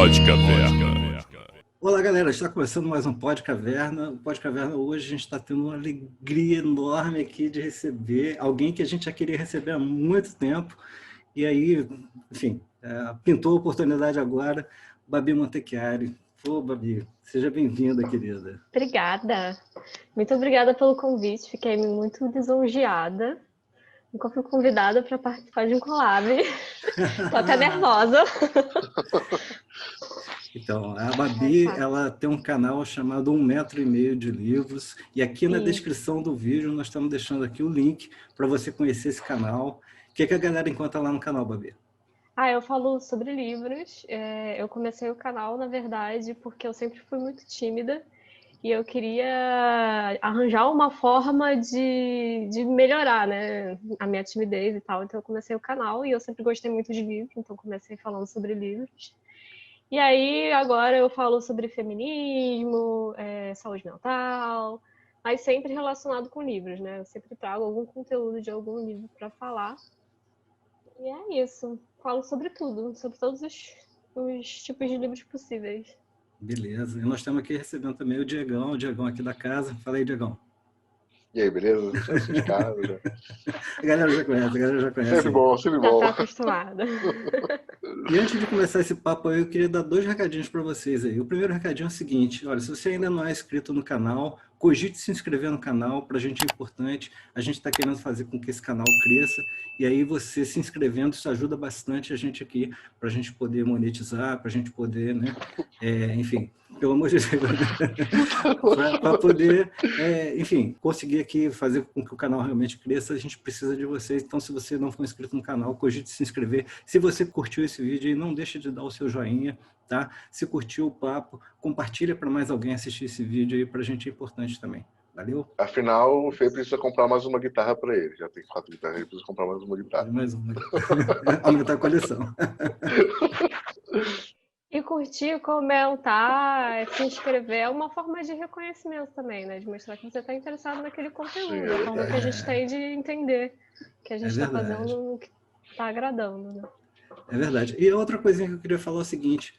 Pod Caverna. Olá, galera, está começando mais um Pod Caverna. O Pod Caverna hoje a gente está tendo uma alegria enorme aqui de receber alguém que a gente já queria receber há muito tempo. E aí, enfim, pintou a oportunidade agora, Babi Montechiari. Pô, Babi, seja bem-vinda, querida. Obrigada. Muito obrigada pelo convite. Fiquei muito lisonjeada. Nunca fui convidada para participar de um collab. Tô até nervosa. Então, a Babi, ela tem um canal chamado 1,5 metro de livros, e aqui na descrição do vídeo nós estamos deixando aqui o link para você conhecer esse canal. O que a galera encontra lá no canal, Babi? Eu falo sobre livros. Eu comecei o canal, na verdade, porque eu sempre fui muito tímida e eu queria arranjar uma forma de melhorar, né, a minha timidez e tal. Então eu comecei o canal e eu sempre gostei muito de livros, então comecei falando sobre livros. E aí, agora eu falo sobre feminismo, saúde mental, mas sempre relacionado com livros, né? Eu sempre trago algum conteúdo de algum livro para falar. E é isso. Falo sobre tudo, sobre todos os tipos de livros possíveis. Beleza. E nós estamos aqui recebendo também o Diegão aqui da casa. Fala aí, Diegão. E aí, beleza? Já sou de casa, já. A galera já conhece. Sempre bom, sempre Já bom. tá acostumada. E antes de começar esse papo aí, eu queria dar 2 recadinhos para vocês aí. O primeiro recadinho é o seguinte: olha, se você ainda não é inscrito no canal, cogite se inscrever no canal, para a gente é importante. A gente está querendo fazer com que esse canal cresça, e aí você se inscrevendo, isso ajuda bastante a gente aqui, para a gente poder monetizar, para a gente poder, né? Enfim, pelo amor de Deus, para poder, enfim, conseguir aqui fazer com que o canal realmente cresça, a gente precisa de vocês. Então, se você não for inscrito no canal, cogite se inscrever. Se você curtiu esse vídeo aí, não deixe de dar o seu joinha, tá? Se curtiu o papo, compartilha para mais alguém assistir esse vídeo aí, para a gente é importante também. Valeu? Afinal, o Fê precisa comprar mais uma guitarra para ele. Já tem 4 guitarras, ele precisa comprar mais uma guitarra. Mais uma. Aumentar a coleção. E curtir, comentar, se inscrever é uma forma de reconhecimento também, né? De mostrar que você está interessado naquele conteúdo. Sim, a forma que a gente tem de entender que a gente está fazendo o que está agradando, né? É verdade. E outra coisinha que eu queria falar é o seguinte: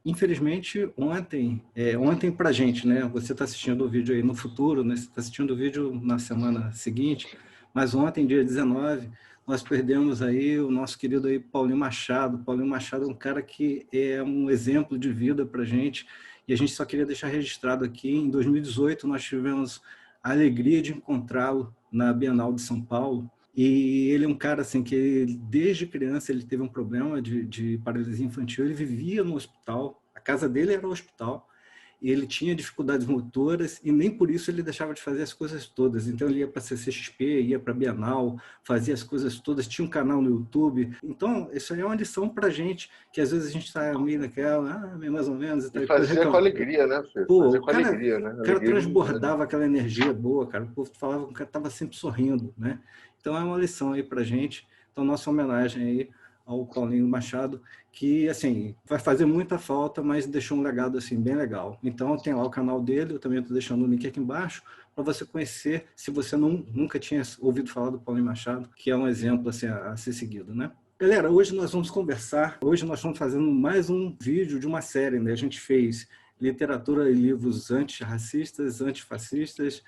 infelizmente, ontem pra gente, né? Você está assistindo o vídeo aí no futuro, né? Você está assistindo o vídeo na semana seguinte, mas ontem, dia 19, nós perdemos aí o nosso querido aí Paulinho Machado. Paulinho Machado é um cara que é um exemplo de vida pra gente, e a gente só queria deixar registrado aqui. Em 2018, nós tivemos a alegria de encontrá-lo na Bienal de São Paulo. E ele é um cara assim que desde criança ele teve um problema de paralisia infantil, ele vivia no hospital, a casa dele era o hospital, e ele tinha dificuldades motoras e nem por isso ele deixava de fazer as coisas todas. Então ele ia para a CCXP, ia para a Bienal, fazia as coisas todas, tinha um canal no YouTube. Então isso aí é uma lição para a gente, que às vezes a gente está meio naquela, meio mais ou menos. E fazia com alegria, né, Fê? Fazia com alegria, né? O cara transbordava aquela energia boa, cara. O povo falava que o cara estava sempre sorrindo, né? Então é uma lição aí para a gente. Então nossa homenagem aí ao Paulinho Machado, que assim vai fazer muita falta, mas deixou um legado assim bem legal. Então tem lá o canal dele, eu também estou deixando o link aqui embaixo para você conhecer, se você nunca tinha ouvido falar do Paulinho Machado, que é um exemplo assim, a ser seguido, né? Galera, hoje nós vamos conversar, hoje nós estamos fazendo mais um vídeo de uma série, né? A gente fez literatura e livros antirracistas, antifascistas,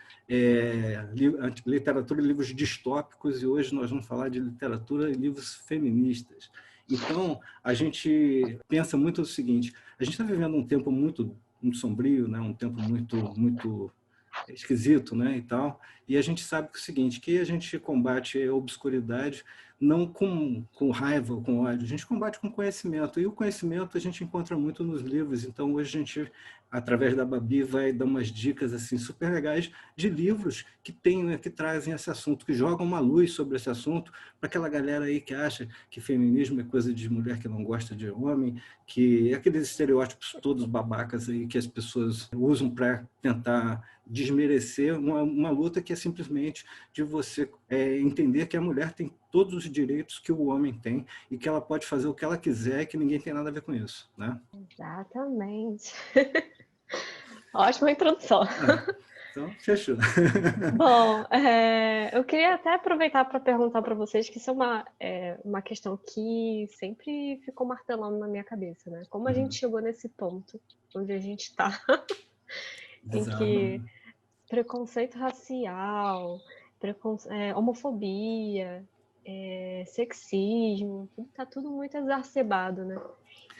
literatura e livros distópicos, e hoje nós vamos falar de literatura e livros feministas. Então, a gente pensa muito o seguinte: a gente está vivendo um tempo muito sombrio, né? Um tempo muito esquisito, né, e tal, e a gente sabe que é o seguinte, que a gente combate a obscuridade não com raiva ou com ódio, a gente combate com conhecimento, e o conhecimento a gente encontra muito nos livros. Então hoje a gente, através da Babi, vai dar umas dicas assim super legais de livros que tem, né, que trazem esse assunto, que jogam uma luz sobre esse assunto, para aquela galera aí que acha que feminismo é coisa de mulher que não gosta de homem, que aqueles estereótipos todos babacas aí que as pessoas usam para tentar desmerecer uma luta que é simplesmente de você entender que a mulher tem todos os direitos que o homem tem e que ela pode fazer o que ela quiser e que ninguém tem nada a ver com isso, né? Exatamente. Ótima introdução. Então, fechou. Bom, eu queria até aproveitar para perguntar para vocês que isso é uma questão que sempre ficou martelando na minha cabeça, né? Como a gente chegou nesse ponto onde a gente está, em Bizarro, que né? preconceito racial, homofobia, sexismo, tá tudo muito exacerbado, né?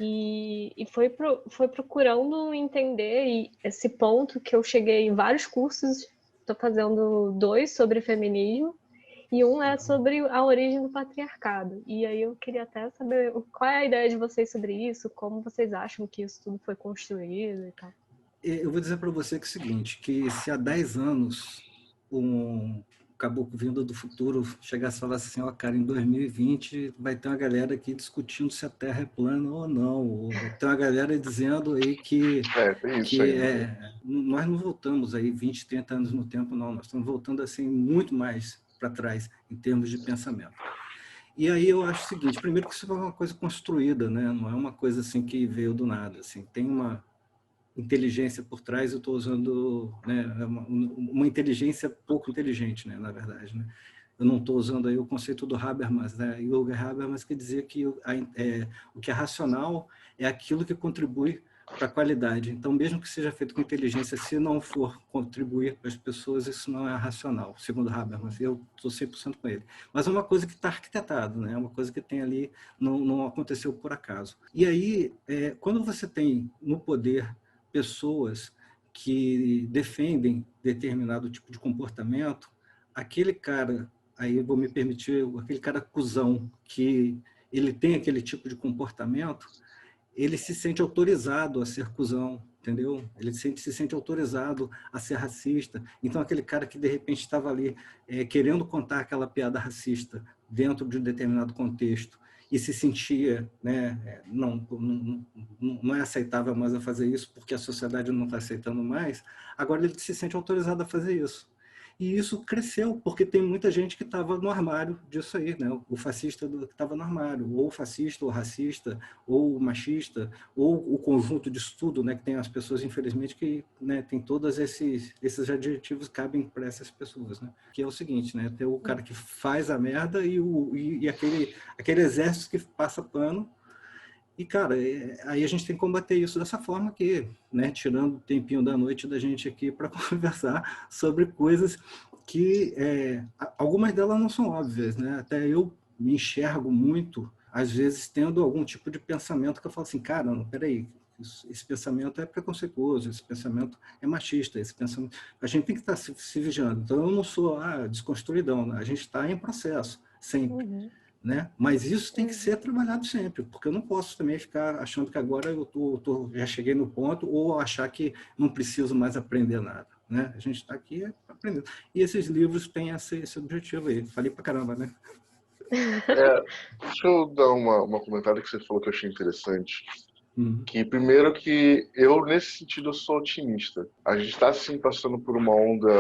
E foi procurando entender esse ponto que eu cheguei em vários cursos, estou fazendo 2 sobre feminismo, e um é sobre a origem do patriarcado. E aí eu queria até saber qual é a ideia de vocês sobre isso, como vocês acham que isso tudo foi construído e tal. Eu vou dizer para você que é o seguinte, que se há 10 anos um caboclo vindo do futuro chegasse e falasse assim, ó, cara, em 2020 vai ter uma galera aqui discutindo se a Terra é plana ou não, ou vai ter uma galera dizendo aí Tem isso que ainda, né? nós não voltamos aí 20, 30 anos no tempo, não, nós estamos voltando assim muito mais para trás em termos de pensamento. E aí eu acho o seguinte, primeiro que isso é uma coisa construída, né? Não é uma coisa assim que veio do nada, assim, tem uma inteligência por trás, eu estou usando, né, uma inteligência pouco inteligente, né, na verdade. Né? Eu não estou usando aí o conceito do Habermas, né, Jürgen Habermas, que dizia que o que é racional é aquilo que contribui para a qualidade. Então, mesmo que seja feito com inteligência, se não for contribuir para as pessoas, isso não é racional, segundo Habermas. Eu estou 100% com ele. Mas é uma coisa que está arquitetado, né? É uma coisa que tem ali, não aconteceu por acaso. E aí, quando você tem no poder pessoas que defendem determinado tipo de comportamento, aquele cara, aí eu vou me permitir, aquele cara cuzão que ele tem aquele tipo de comportamento, ele se sente autorizado a ser cuzão, entendeu? Ele se sente autorizado a ser racista. Então, aquele cara que, de repente, estava ali querendo contar aquela piada racista dentro de um determinado contexto e se sentia, né, não é aceitável mais a fazer isso porque a sociedade não está aceitando mais, agora ele se sente autorizado a fazer isso. E isso cresceu, porque tem muita gente que estava no armário disso aí, né? O fascista que estava no armário, ou fascista, ou racista, ou machista, ou o conjunto disso tudo, né? Que tem as pessoas, infelizmente, que, né, tem todos esses adjetivos que cabem para essas pessoas, né? Que é o seguinte, né? Tem o cara que faz a merda e aquele exército que passa pano. E, cara, aí a gente tem que combater isso dessa forma aqui, né? Tirando o tempinho da noite da gente aqui para conversar sobre coisas que algumas delas não são óbvias, né? Até eu me enxergo muito, às vezes, tendo algum tipo de pensamento que eu falo assim, cara, não, peraí, esse pensamento é preconceituoso, esse pensamento é machista, esse pensamento... A gente tem que estar se vigiando. Então, eu não sou desconstruidão, né? A gente está em processo, sempre. Uhum. Né? Mas isso tem que ser trabalhado sempre, porque eu não posso também ficar achando que agora eu já cheguei no ponto ou achar que não preciso mais aprender nada. Né? A gente está aqui aprendendo. E esses livros têm esse objetivo aí. Falei pra caramba, né? Deixa eu dar uma comentário que você falou que eu achei interessante. Uhum. Que primeiro que eu, nesse sentido, eu sou otimista. A gente está, sim, passando por uma onda,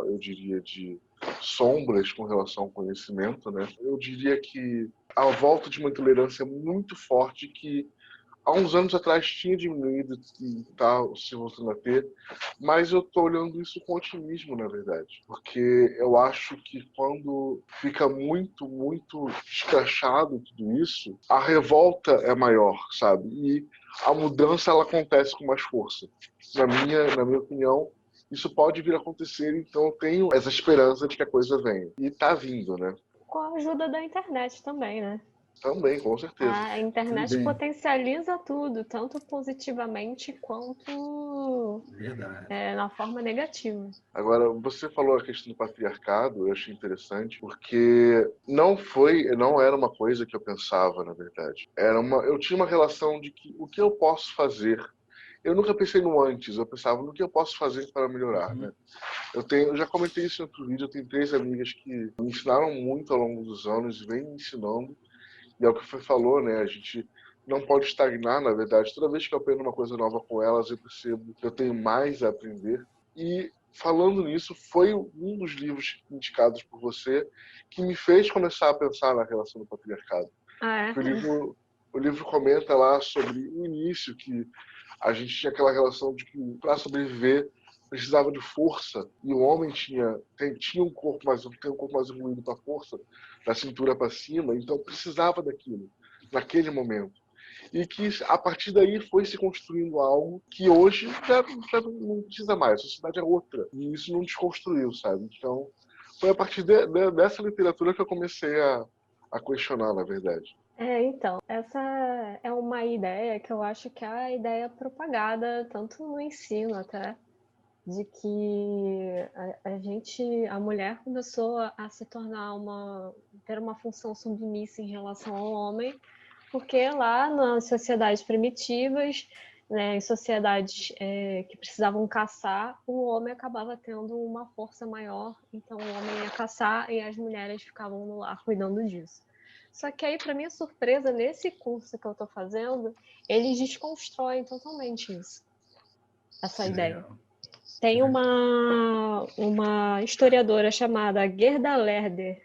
eu diria, de sombras com relação ao conhecimento, né? Eu diria que a volta de uma intolerância muito forte que há uns anos atrás tinha diminuído e está se voltando a ter, mas eu estou olhando isso com otimismo, na verdade, porque eu acho que quando fica muito, muito escrachado tudo isso, a revolta é maior, sabe? E a mudança ela acontece com mais força. Na minha opinião, isso pode vir a acontecer, então eu tenho essa esperança de que a coisa venha. E está vindo, né? Com a ajuda da internet também, né? Também, com certeza. A internet Também. potencializa tudo, tanto positivamente quanto Verdade. na forma negativa. Agora, você falou a questão do patriarcado, eu achei interessante, porque não era uma coisa que eu pensava, na verdade. Eu tinha uma relação de que o que eu posso fazer. Eu nunca pensei no antes, eu pensava no que eu posso fazer para melhorar, né? Eu já comentei isso em outro vídeo, eu tenho 3 amigas que me ensinaram muito ao longo dos anos e vêm me ensinando. E é o que você falou, né? A gente não pode estagnar, na verdade. Toda vez que eu aprendo uma coisa nova com elas, eu percebo que eu tenho mais a aprender. E falando nisso, foi um dos livros indicados por você que me fez começar a pensar na relação do patriarcado. Ah, é? O livro comenta lá sobre o início, que a gente tinha aquela relação de que para sobreviver precisava de força e o homem tinha um corpo mais evoluído para força, da cintura para cima, então precisava daquilo naquele momento. E que a partir daí foi se construindo algo que hoje já não precisa mais, a sociedade é outra, e isso não desconstruiu, sabe? Então foi a partir dessa literatura que eu comecei a questionar, na verdade. Então, essa é uma ideia que eu acho que é a ideia propagada tanto no ensino até, de que a mulher começou a se tornar ter uma função submissa em relação ao homem, porque lá nas sociedades primitivas, né, em sociedades que precisavam caçar, o homem acabava tendo uma força maior, então o homem ia caçar e as mulheres ficavam no lar cuidando disso. Só que aí, para minha surpresa, nesse curso que eu estou fazendo, eles desconstroem totalmente isso, essa ideia. Tem uma historiadora chamada Gerda Lerner,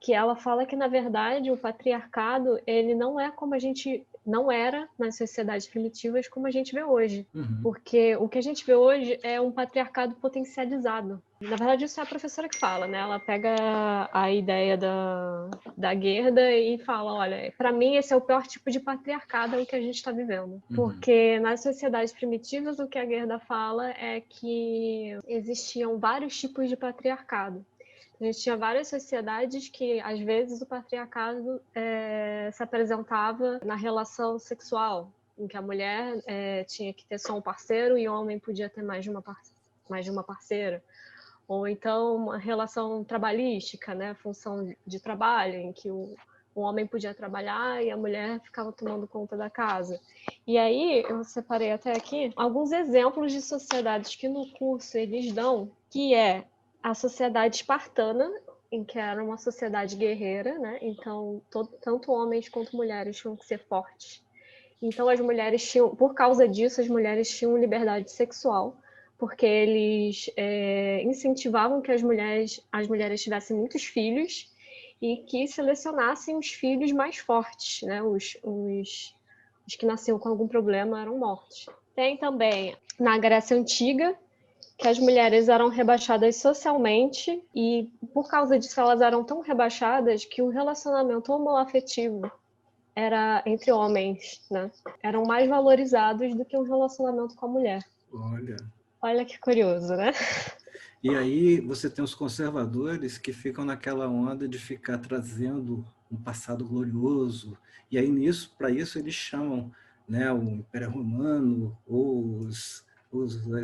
que ela fala que, na verdade, o patriarcado ele não é como a gente não era nas sociedades primitivas como a gente vê hoje. Porque o que a gente vê hoje é um patriarcado potencializado. Na verdade, isso é a professora que fala, né? Ela pega a ideia da Gerda e fala, olha, para mim esse é o pior tipo de patriarcado que a gente está vivendo. Porque nas sociedades primitivas, o que a Gerda fala é que existiam vários tipos de patriarcado. A gente tinha várias sociedades que, às vezes, o patriarcado se apresentava na relação sexual, em que a mulher tinha que ter só um parceiro e o homem podia ter mais de uma parceira. Ou então, uma relação trabalhística, né? Função de trabalho, em que o homem podia trabalhar e a mulher ficava tomando conta da casa. E aí, eu separei até aqui alguns exemplos de sociedades que no curso eles dão, que é a sociedade espartana, em que era uma sociedade guerreira, né? Então, tanto homens quanto mulheres tinham que ser fortes. Então, as mulheres tinham, por causa disso, as mulheres tinham liberdade sexual, porque eles incentivavam que as mulheres tivessem muitos filhos e que selecionassem os filhos mais fortes, né? Os que nasciam com algum problema eram mortos. Tem também, na Grécia Antiga, que as mulheres eram rebaixadas socialmente e, por causa disso, elas eram tão rebaixadas que o relacionamento homoafetivo era entre homens, né? Eram mais valorizados do que o relacionamento com a mulher. Olha que curioso, né? E aí você tem os conservadores que ficam naquela onda de ficar trazendo um passado glorioso, e aí para isso eles chamam, né, o Império Romano, ou os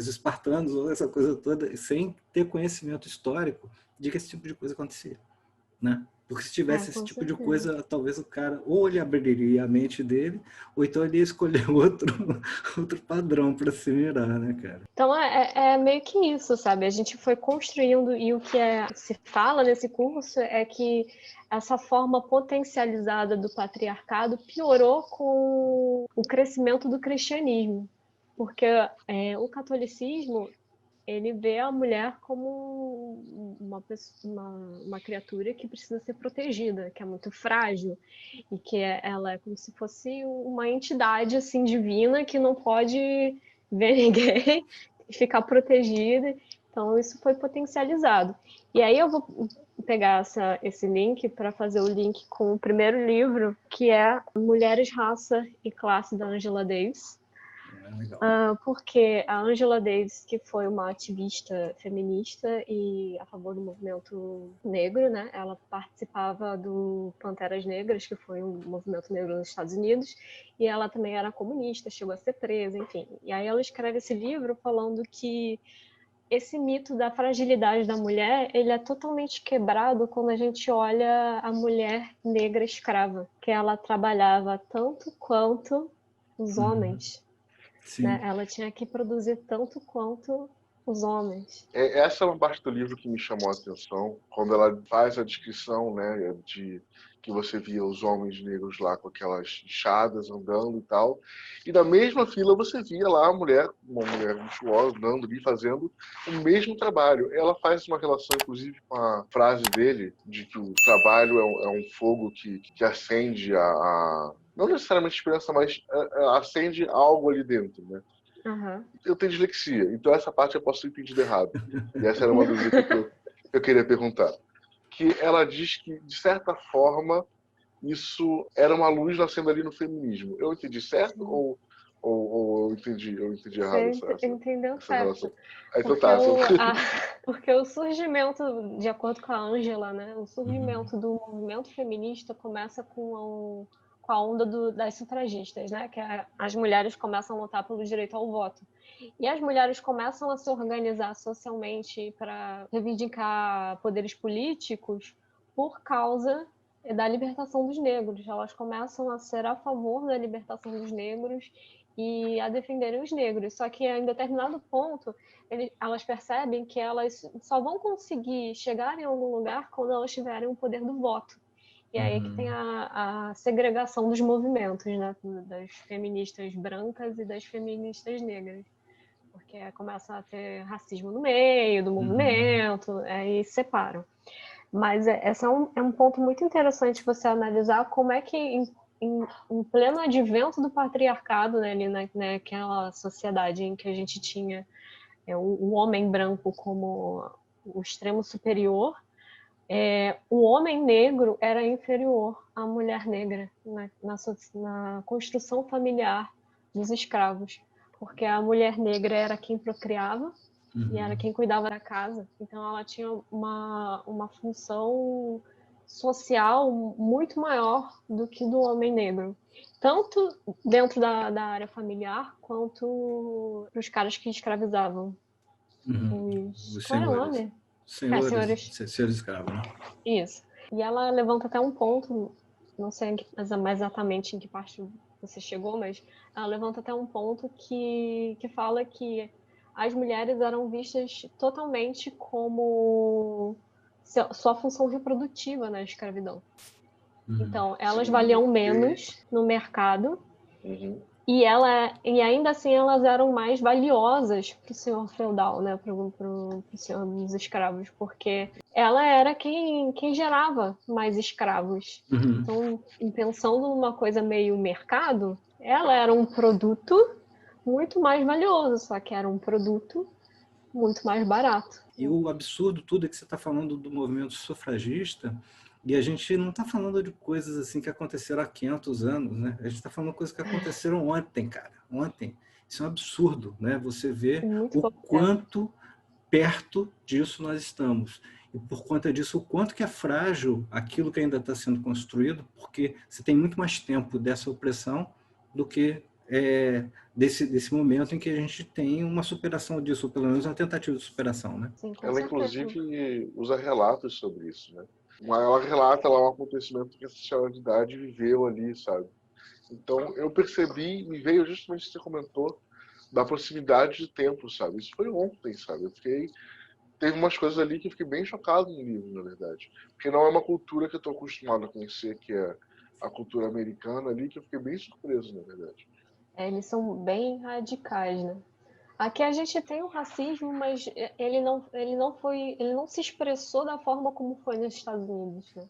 espartanos, ou essa coisa toda, sem ter conhecimento histórico de que esse tipo de coisa acontecia, né? Porque se tivesse esse tipo de coisa, talvez o cara, ou ele abriria a mente dele, ou então ele ia escolher outro padrão para se mirar, né, cara? Então é meio que isso, sabe? A gente foi construindo, e o que se fala nesse curso é que essa forma potencializada do patriarcado piorou com o crescimento do cristianismo. Porque o catolicismo, ele vê a mulher como uma criatura que precisa ser protegida, que é muito frágil, e que ela é como se fosse uma entidade assim, divina que não pode ver ninguém e ficar protegida. Então, isso foi potencializado. E aí eu vou pegar esse link para fazer o link com o primeiro livro, que é Mulheres, Raça e Classe, da Angela Davis. Porque a Angela Davis, que foi uma ativista feminista e a favor do movimento negro, né? Ela participava do Panteras Negras, que foi um movimento negro nos Estados Unidos, e ela também era comunista, chegou a ser presa, enfim. E aí ela escreve esse livro falando que esse mito da fragilidade da mulher, ele é totalmente quebrado quando a gente olha a mulher negra escrava, que ela trabalhava tanto quanto os homens. Né? Ela tinha que produzir tanto quanto os homens. Essa é uma parte do livro que me chamou a atenção, quando ela faz a descrição, né, de que você via os homens negros lá com aquelas enxadas andando e tal, e na mesma fila você via lá uma mulher luxuosa andando ali fazendo o mesmo trabalho. Ela faz uma relação, inclusive, com a frase dele de que o trabalho é um fogo que acende não necessariamente esperança, mas acende algo ali dentro, né? Aham. Eu tenho dislexia, então essa parte eu posso ter entendido errado. E essa era uma dúvida que eu queria perguntar. Que ela diz que, de certa forma, isso era uma luz nascendo ali no feminismo. Eu entendi certo ou eu entendi errado Você essa entendeu essa relação? certo. Ah, então Porque tá. porque o surgimento, de acordo com a Ângela, né, o surgimento do movimento feminista começa com a onda das sufragistas, né, que as mulheres começam a lutar pelo direito ao voto. E as mulheres começam a se organizar socialmente para reivindicar poderes políticos por causa da libertação dos negros. Elas começam a ser a favor da libertação dos negros e a defenderem os negros. Só que em determinado ponto, elas percebem que elas só vão conseguir chegar em algum lugar quando elas tiverem o poder do voto. E aí é que tem a segregação dos movimentos, né? Das feministas brancas e das feministas negras. Porque começa a ter racismo no meio do movimento, aí separam. Mas esse é um ponto muito interessante você analisar como é que em pleno advento do patriarcado, né, ali naquela sociedade em que a gente tinha o homem branco como o extremo superior, o homem negro era inferior à mulher negra na construção familiar dos escravos, porque a mulher negra era quem procriava e era quem cuidava da casa. Então ela tinha uma função social muito maior do que do homem negro. Tanto dentro da área familiar, quanto para os caras que escravizavam. Os Qual era o senhores. nome? Senhores, Senhores. senhores escravos, né? Isso. E ela levanta até um ponto, não sei mais exatamente em que parte você chegou, mas ela levanta até um ponto que fala que as mulheres eram vistas totalmente como sua função reprodutiva na escravidão. Então, elas valiam menos no mercado e ainda assim elas eram mais valiosas para o senhor feudal, né, para o senhor dos escravos, porque ela era quem gerava mais escravos. Então, pensando numa coisa meio mercado, ela era um produto muito mais valioso, só que era um produto muito mais barato. E o absurdo tudo é que você está falando do movimento sufragista e a gente não está falando de coisas assim que aconteceram há 500 anos, né? A gente está falando de coisas que aconteceram ontem, cara. Ontem. Isso é um absurdo, né? Você vê o quanto perto disso nós estamos. E por conta disso, o quanto que é frágil aquilo que ainda está sendo construído, porque você tem muito mais tempo dessa opressão do que desse momento em que a gente tem uma superação disso, ou pelo menos uma tentativa de superação, né? Sim, com Ela, certeza. inclusive, usa relatos sobre isso, né? Ela relata lá um acontecimento que essa senhora de idade viveu ali, sabe? Então, eu percebi, me veio justamente o que você comentou, da proximidade de tempo, sabe? Isso foi ontem, sabe? Teve umas coisas ali que eu fiquei bem chocado no livro, na verdade. Porque não é uma cultura que eu estou acostumado a conhecer, que é a cultura americana ali, que eu fiquei bem surpreso, na verdade. Eles são bem radicais, né? Aqui a gente tem o racismo, mas ele não se expressou da forma como foi nos Estados Unidos, né?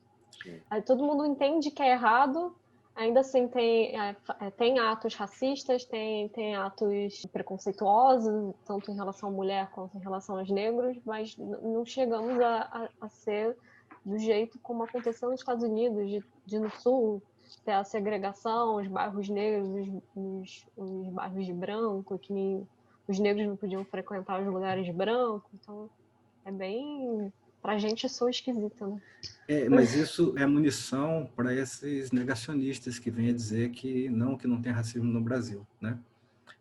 Aí todo mundo entende que é errado, ainda assim tem atos racistas, tem atos preconceituosos, tanto em relação à mulher quanto em relação aos negros, mas não chegamos a ser do jeito como aconteceu nos Estados Unidos, de no Sul, ter a segregação, os bairros negros, os bairros de branco, que os negros não podiam frequentar os lugares brancos, então é bem... Pra gente soa esquisito, né? Mas isso é munição para esses negacionistas que vêm a dizer que não tem racismo no Brasil, né?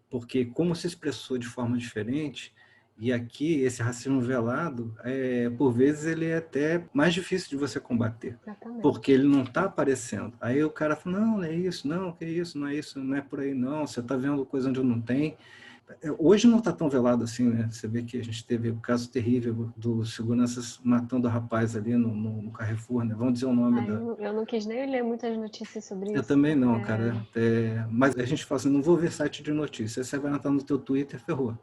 Porque como se expressou de forma diferente, e aqui esse racismo velado, por vezes ele é até mais difícil de você combater, Exatamente. porque ele não está aparecendo. Aí o cara fala, não é isso, não, que isso, não é por aí não, você está vendo coisa onde não tem. Hoje não está tão velado assim, né? Você vê que a gente teve o caso terrível dos seguranças matando o rapaz ali no Carrefour, né? Vamos dizer o nome da... Eu não quis nem ler muitas notícias sobre Eu isso. também não, cara. Mas a gente fala assim, não vou ver site de notícias. Você vai entrar no teu Twitter, ferrou.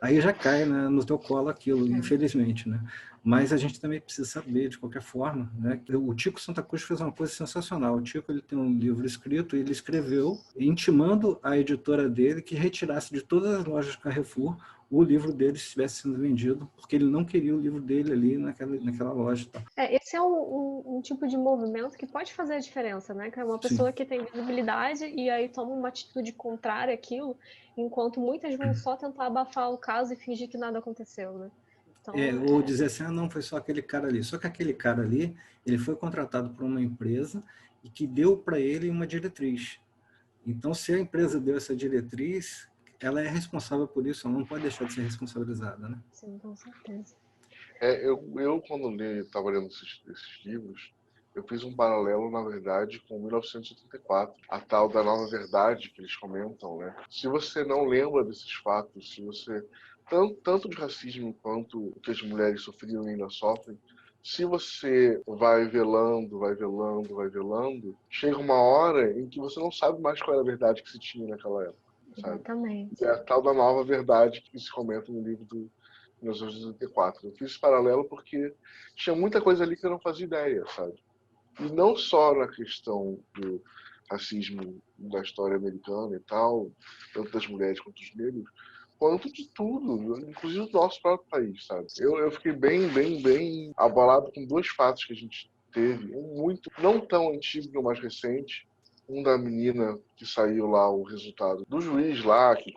Aí já cai, né, no teu colo aquilo, infelizmente, né? Mas a gente também precisa saber, de qualquer forma, né? O Tico Santa Cruz fez uma coisa sensacional. O Tico, ele tem um livro escrito, ele escreveu intimando a editora dele que retirasse de todas as lojas Carrefour o livro dele estivesse sendo vendido, porque ele não queria o livro dele ali naquela loja. Tá? Esse é um tipo de movimento que pode fazer a diferença, né? Que é uma pessoa Sim. que tem visibilidade e aí toma uma atitude contrária àquilo, enquanto muitas vão só tentar abafar o caso e fingir que nada aconteceu, né? Então, Ou dizer assim, não, foi só aquele cara ali. Só que aquele cara ali, ele foi contratado por uma empresa e que deu para ele uma diretriz. Então, se a empresa deu essa diretriz, ela é responsável por isso, ela não pode deixar de ser responsabilizada, né? sim, com certeza. Eu quando estava lendo esses livros, eu fiz um paralelo, na verdade, com 1984, a tal da nova verdade que eles comentam, né? Se você não lembra desses fatos, se você tanto de racismo quanto o que as mulheres sofriam e ainda sofrem, se você vai velando, chega uma hora em que você não sabe mais qual era a verdade que se tinha naquela época, sabe? Exatamente. É a tal da nova verdade que se comenta no livro do 1984. Eu fiz esse paralelo porque tinha muita coisa ali que eu não fazia ideia, sabe? E não só na questão do racismo da história americana e tal, tanto das mulheres quanto dos negros, quanto de tudo, inclusive do nosso próprio país, sabe? Eu fiquei bem abalado com dois fatos que a gente teve, um muito, não tão antigo, que mais recente, um da menina que saiu lá o resultado do juiz lá, que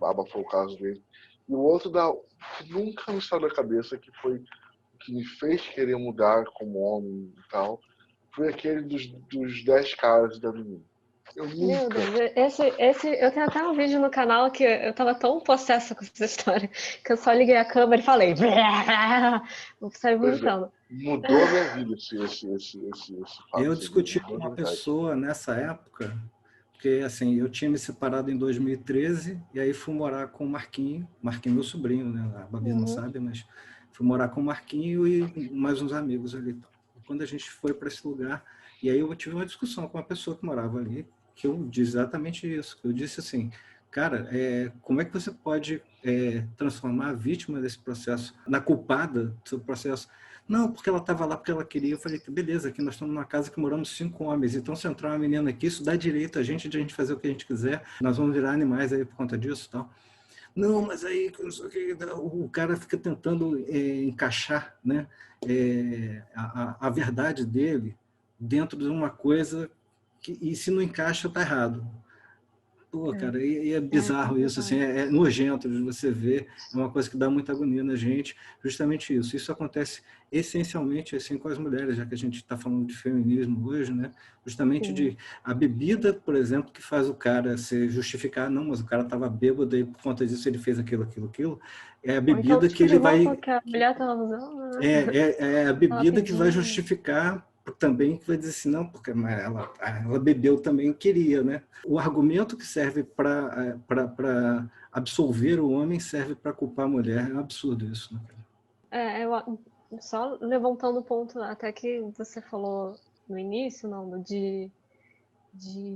abafou o caso dele, e o outro que nunca me saiu da cabeça, que foi o que me fez querer mudar como homem e tal, foi aquele dos 10 caras da menina. Eu Meu nunca. Deus, esse, eu tenho até um vídeo no canal que eu tava tão possessa com essa história que eu só liguei a câmera e falei. Vou sair Pois é, vomitando. mudou a minha vida esse fato. Eu Esse livro, discuti com de uma verdade. pessoa nessa época, porque assim, eu tinha me separado em 2013 e aí fui morar com o Marquinho, Marquinho meu sobrinho, né? A Babi não Uhum. sabe, mas fui morar com o Marquinho e mais uns amigos ali. Quando a gente foi para esse lugar, e aí eu tive uma discussão com uma pessoa que morava ali, que eu disse exatamente isso. Eu disse assim, cara, como é que você pode transformar a vítima desse processo na culpada do seu processo? Não, porque ela estava lá porque ela queria. Eu falei, beleza, aqui nós estamos numa casa que moramos 5 homens, então se entrar uma menina aqui, isso dá direito a gente de a gente fazer o que a gente quiser, nós vamos virar animais aí por conta disso e tal. Não, mas aí o cara fica tentando encaixar, né, a verdade dele dentro de uma coisa que, e se não encaixa, tá errado. Pô, cara, e é bizarro isso, assim, Complicado. é nojento de você ver, é uma coisa que dá muita agonia na gente, justamente isso. Isso acontece essencialmente assim com as mulheres, já que a gente está falando de feminismo hoje, né? Justamente Sim. de a bebida, por exemplo, que faz o cara se justificar, não, mas o cara estava bêbado e por conta disso ele fez aquilo, é a Ou então o bebida que tipo de ele roupa vai que a mulher tava usando, né? é a Tava bebida que vai pedindo. justificar também, que vai dizer assim, não, porque ela bebeu também queria, né? O argumento que serve para absolver o homem serve para culpar a mulher. É um absurdo isso, né? Só levantando o ponto até que você falou no início, não, de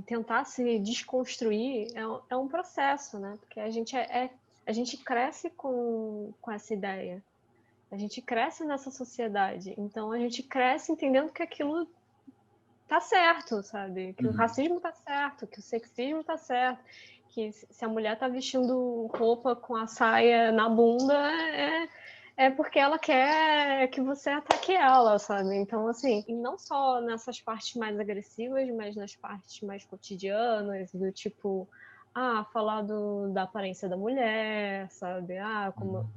tentar se desconstruir, é um processo, né? Porque a gente cresce com essa ideia. A gente cresce nessa sociedade. Então a gente cresce entendendo que aquilo tá certo, sabe? Que o Uhum. racismo tá certo, que o sexismo tá certo, que se a mulher tá vestindo roupa com a saia na bunda, é porque ela quer que você ataque ela, sabe? Então, assim, e não só nessas partes mais agressivas, mas nas partes mais cotidianas, do tipo, falar da aparência da mulher, sabe? Como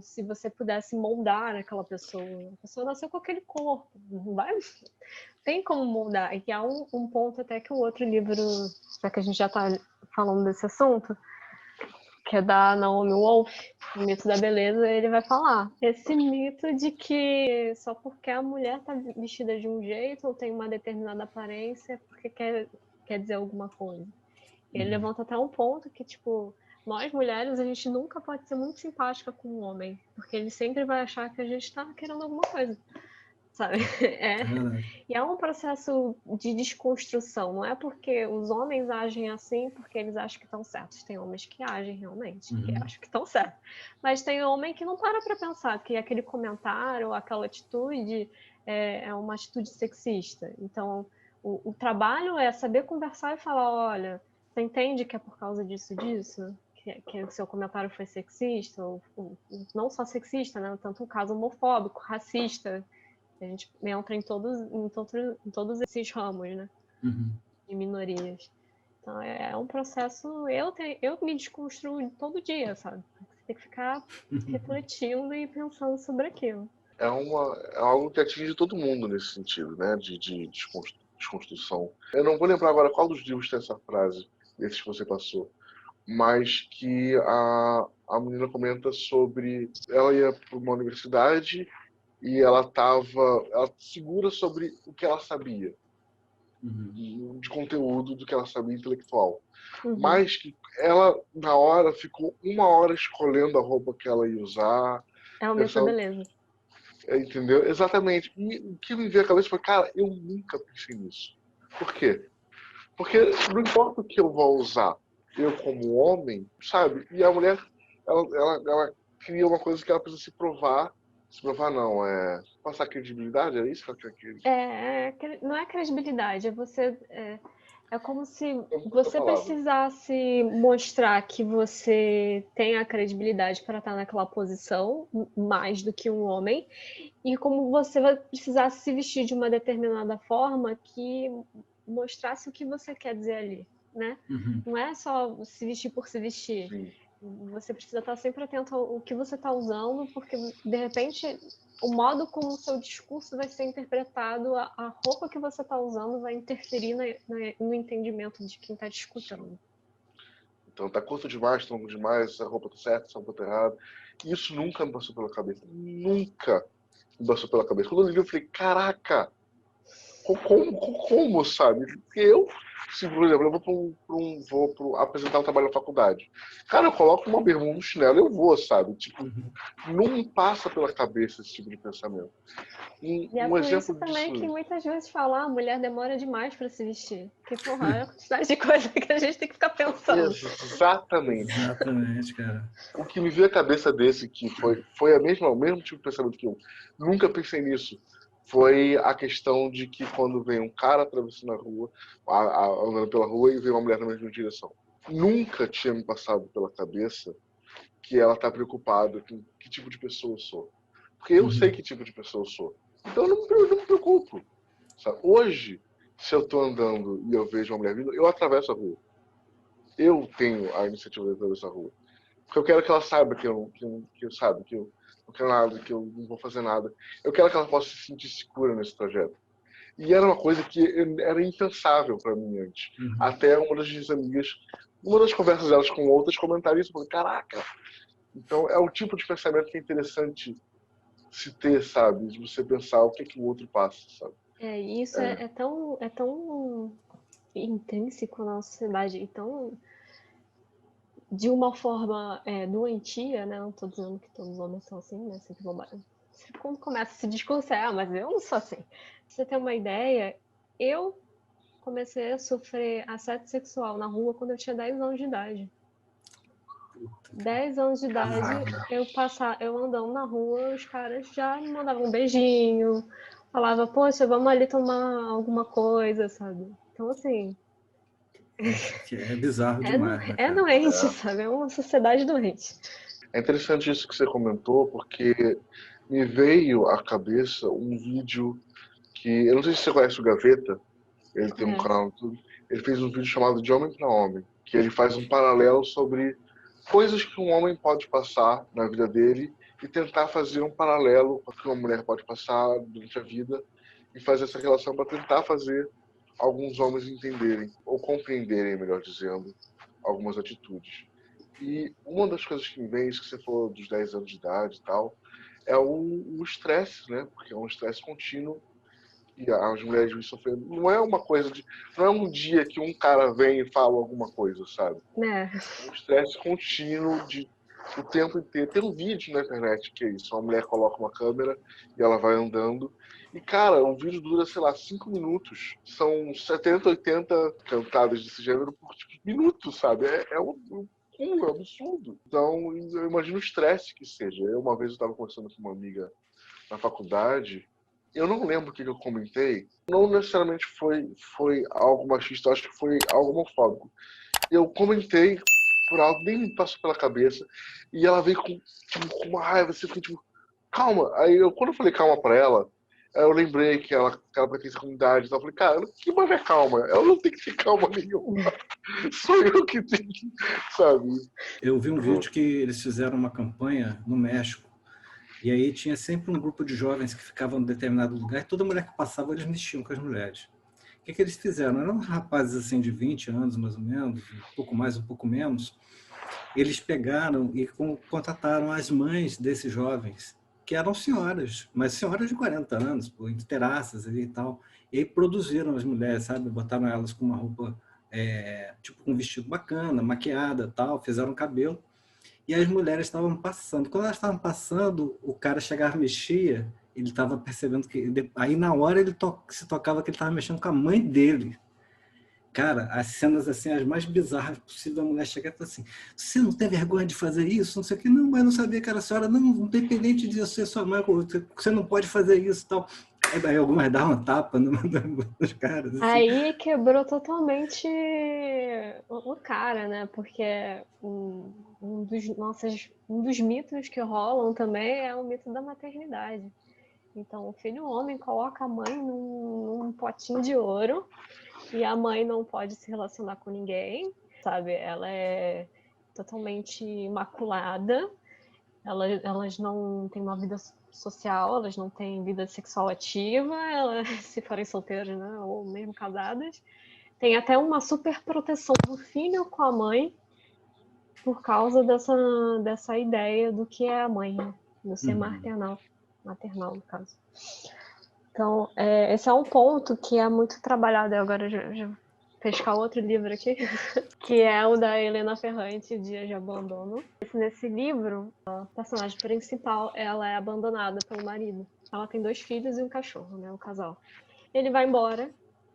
se você pudesse moldar aquela pessoa. A pessoa nasceu com aquele corpo, não vai tem como mudar. E que há um ponto até que o outro livro, já que a gente já está falando desse assunto, que é da Naomi Wolf, O Mito da Beleza, ele vai falar. Esse mito de que só porque a mulher está vestida de um jeito ou tem uma determinada aparência, porque quer dizer alguma coisa. Ele levanta até um ponto que, tipo, nós mulheres, a gente nunca pode ser muito simpática com o homem, porque ele sempre vai achar que a gente está querendo alguma coisa. sabe? É verdade. E é um processo de desconstrução. Não é porque os homens agem assim porque eles acham que estão certos. Tem homens que agem realmente, que acham que estão certos. Mas tem homem que não para pensar que aquele comentário, aquela atitude é uma atitude sexista. Então, o trabalho é saber conversar e falar, olha, você entende que é por causa disso, disso? Que o seu comentário foi sexista, ou não só sexista, né? Tanto um caso homofóbico, racista. A gente entra em todos esses ramos, né? De minorias. Então é um processo. Eu me desconstruo todo dia, sabe? Você tem que ficar refletindo e pensando sobre aquilo. É algo que atinge todo mundo nesse sentido, né? De desconstrução. Eu não vou lembrar agora qual dos livros tem essa frase, desses que você passou, mas que a menina comenta sobre. Ela ia para uma universidade e ela segura sobre o que ela sabia, de conteúdo do que ela sabia intelectual. Mas que ela, na hora, ficou 1 hora escolhendo a roupa que ela ia usar. É o Missa Beleza. Entendeu? Exatamente. E o que me veio à cabeça foi, cara, eu nunca pensei nisso. Por quê? Porque não importa o que eu vou usar, eu como homem, sabe? E a mulher, ela cria uma coisa que ela precisa se provar. Se provar não, passar credibilidade, é isso que ela quer? Não é credibilidade, é como se você precisasse mostrar que você tem a credibilidade para estar naquela posição, mais do que um homem, e como você vai precisar se vestir de uma determinada forma que mostrasse o que você quer dizer ali, né? Não é só se vestir por se vestir. Sim. Você precisa estar sempre atento ao que você está usando, porque, de repente, o modo como o seu discurso vai ser interpretado, a roupa que você está usando vai interferir no entendimento de quem está te escutando. Então, tá curto demais, tá longo demais, essa roupa tá certa, essa roupa tá errada. Isso nunca me passou pela cabeça. Nunca me passou pela cabeça. Quando eu li, eu falei, caraca, como sabe? Porque eu, se, por exemplo, eu vou apresentar um trabalho na faculdade. Cara, eu coloco uma bermuda, um chinelo e eu vou, sabe? Tipo, não me passa pela cabeça esse tipo de pensamento. E é por isso também que muitas vezes falar a mulher demora demais para se vestir. Porque, porra, é a quantidade de coisa que a gente tem que ficar pensando. Exatamente. Exatamente, cara. O que me veio à cabeça desse, que foi o mesmo tipo de pensamento que eu nunca pensei nisso, foi a questão de que quando vem um cara atravessando a rua, andando pela rua, e vem uma mulher na mesma direção. Nunca tinha me passado pela cabeça que ela está preocupada com que tipo de pessoa eu sou. Porque eu sei que tipo de pessoa eu sou. Então eu não me preocupo. Sabe? Hoje, se eu estou andando e eu vejo uma mulher vindo, eu atravesso a rua. Eu tenho a iniciativa de atravessar a rua. Porque eu quero que ela saiba que eu não quero nada, que eu não vou fazer nada. Eu quero que ela possa se sentir segura nesse trajeto. E era uma coisa que era impensável para mim antes. Até uma das minhas amigas, uma das conversas delas com outras, comentaram isso. Eu falei, caraca! Então é o tipo de pensamento que é interessante se ter, sabe? De você pensar o que o outro passa, sabe? Isso é tão intrínseco na nossa sociedade, então de uma forma doentia, né? Não estou dizendo que todos os homens são assim, né? Sempre bobagem. Quando começa esse discurso, mas eu não sou assim. Pra você ter uma ideia, eu comecei a sofrer assédio sexual na rua quando eu tinha 10 anos de idade. 10 anos de idade, eu andando na rua, os caras já me mandavam um beijinho, falava, poxa, vamos ali tomar alguma coisa, sabe? Então, assim... É bizarro demais, né, cara? Doente, sabe? É uma sociedade doente. É interessante isso que você comentou, porque me veio à cabeça um vídeo que... Eu não sei se você conhece o Gaveta, ele tem um canal no YouTube. Ele fez um vídeo chamado De Homem para Homem, que ele faz um paralelo sobre coisas que um homem pode passar na vida dele e tentar fazer um paralelo com o que uma mulher pode passar durante a vida e fazer essa relação para tentar fazer alguns homens entenderem, ou compreenderem, melhor dizendo, algumas atitudes. E uma das coisas que me vem, isso que você falou dos 10 anos de idade e tal, é o estresse, né? Porque é um estresse contínuo e as mulheres vêm sofrendo. Não é uma coisa de... Não é um dia que um cara vem e fala alguma coisa, sabe? É um estresse contínuo de o tempo inteiro. Tem um vídeo na internet que é isso, uma mulher coloca uma câmera e ela vai andando. E, cara, o vídeo dura, sei lá, 5 minutos. São 70, 80 cantadas desse gênero por tipo, minutos, sabe? É um absurdo. Então, eu imagino o estresse que seja. Uma vez eu estava conversando com uma amiga na faculdade, eu não lembro o que eu comentei. Não necessariamente foi algo machista, eu acho que foi algo homofóbico. Eu comentei por algo, nem me passou pela cabeça, e ela veio com uma raiva, assim, tipo, calma. Quando eu falei calma pra ela, eu lembrei que ela pertence à comunidade, então eu falei, cara, que mais é calma? Ela não tem que ter calma nenhuma. Sou eu que tenho que, sabe? Eu vi um vídeo que eles fizeram uma campanha no México, e aí tinha sempre um grupo de jovens que ficavam em determinado lugar, e toda mulher que passava, eles mexiam com as mulheres. O que eles fizeram? Eram rapazes assim de 20 anos, mais ou menos, um pouco mais, um pouco menos. Eles pegaram e contataram as mães desses jovens, que eram senhoras, mas senhoras de 40 anos, pô, inteiraças e tal. E aí produziram as mulheres, sabe? Botaram elas com uma roupa, tipo com um vestido bacana, maquiada tal, fizeram cabelo. E as mulheres estavam passando. Quando elas estavam passando, o cara chegava e mexia, ele estava percebendo que... Aí, na hora, ele se tocava que ele estava mexendo com a mãe dele. Cara, as cenas assim, as mais bizarras possível, a mulher chega e fala assim, você não tem vergonha de fazer isso? Não sei o que, não, mas não sabia que era a senhora, não, independente de eu ser sua mãe, você não pode fazer isso e tal. Aí algumas dão uma tapa nos caras. Assim. Aí quebrou totalmente o cara, né? Porque um dos mitos que rolam também é o mito da maternidade. Então, o filho homem coloca a mãe num potinho de ouro e a mãe não pode se relacionar com ninguém, sabe? Ela é totalmente imaculada, elas não têm uma vida social, elas não têm vida sexual ativa, elas, se forem solteiras, né, ou mesmo casadas, tem até uma super proteção do filho com a mãe por causa dessa ideia do que é a mãe, né? Do ser maternal, no caso. Então, esse é um ponto que é muito trabalhado. Agora já pescar outro livro aqui, que é o da Helena Ferrante, Dias de Abandono. Nesse livro, a personagem principal, ela é abandonada pelo marido. Ela tem 2 filhos e um cachorro, né, o casal. Ele vai embora,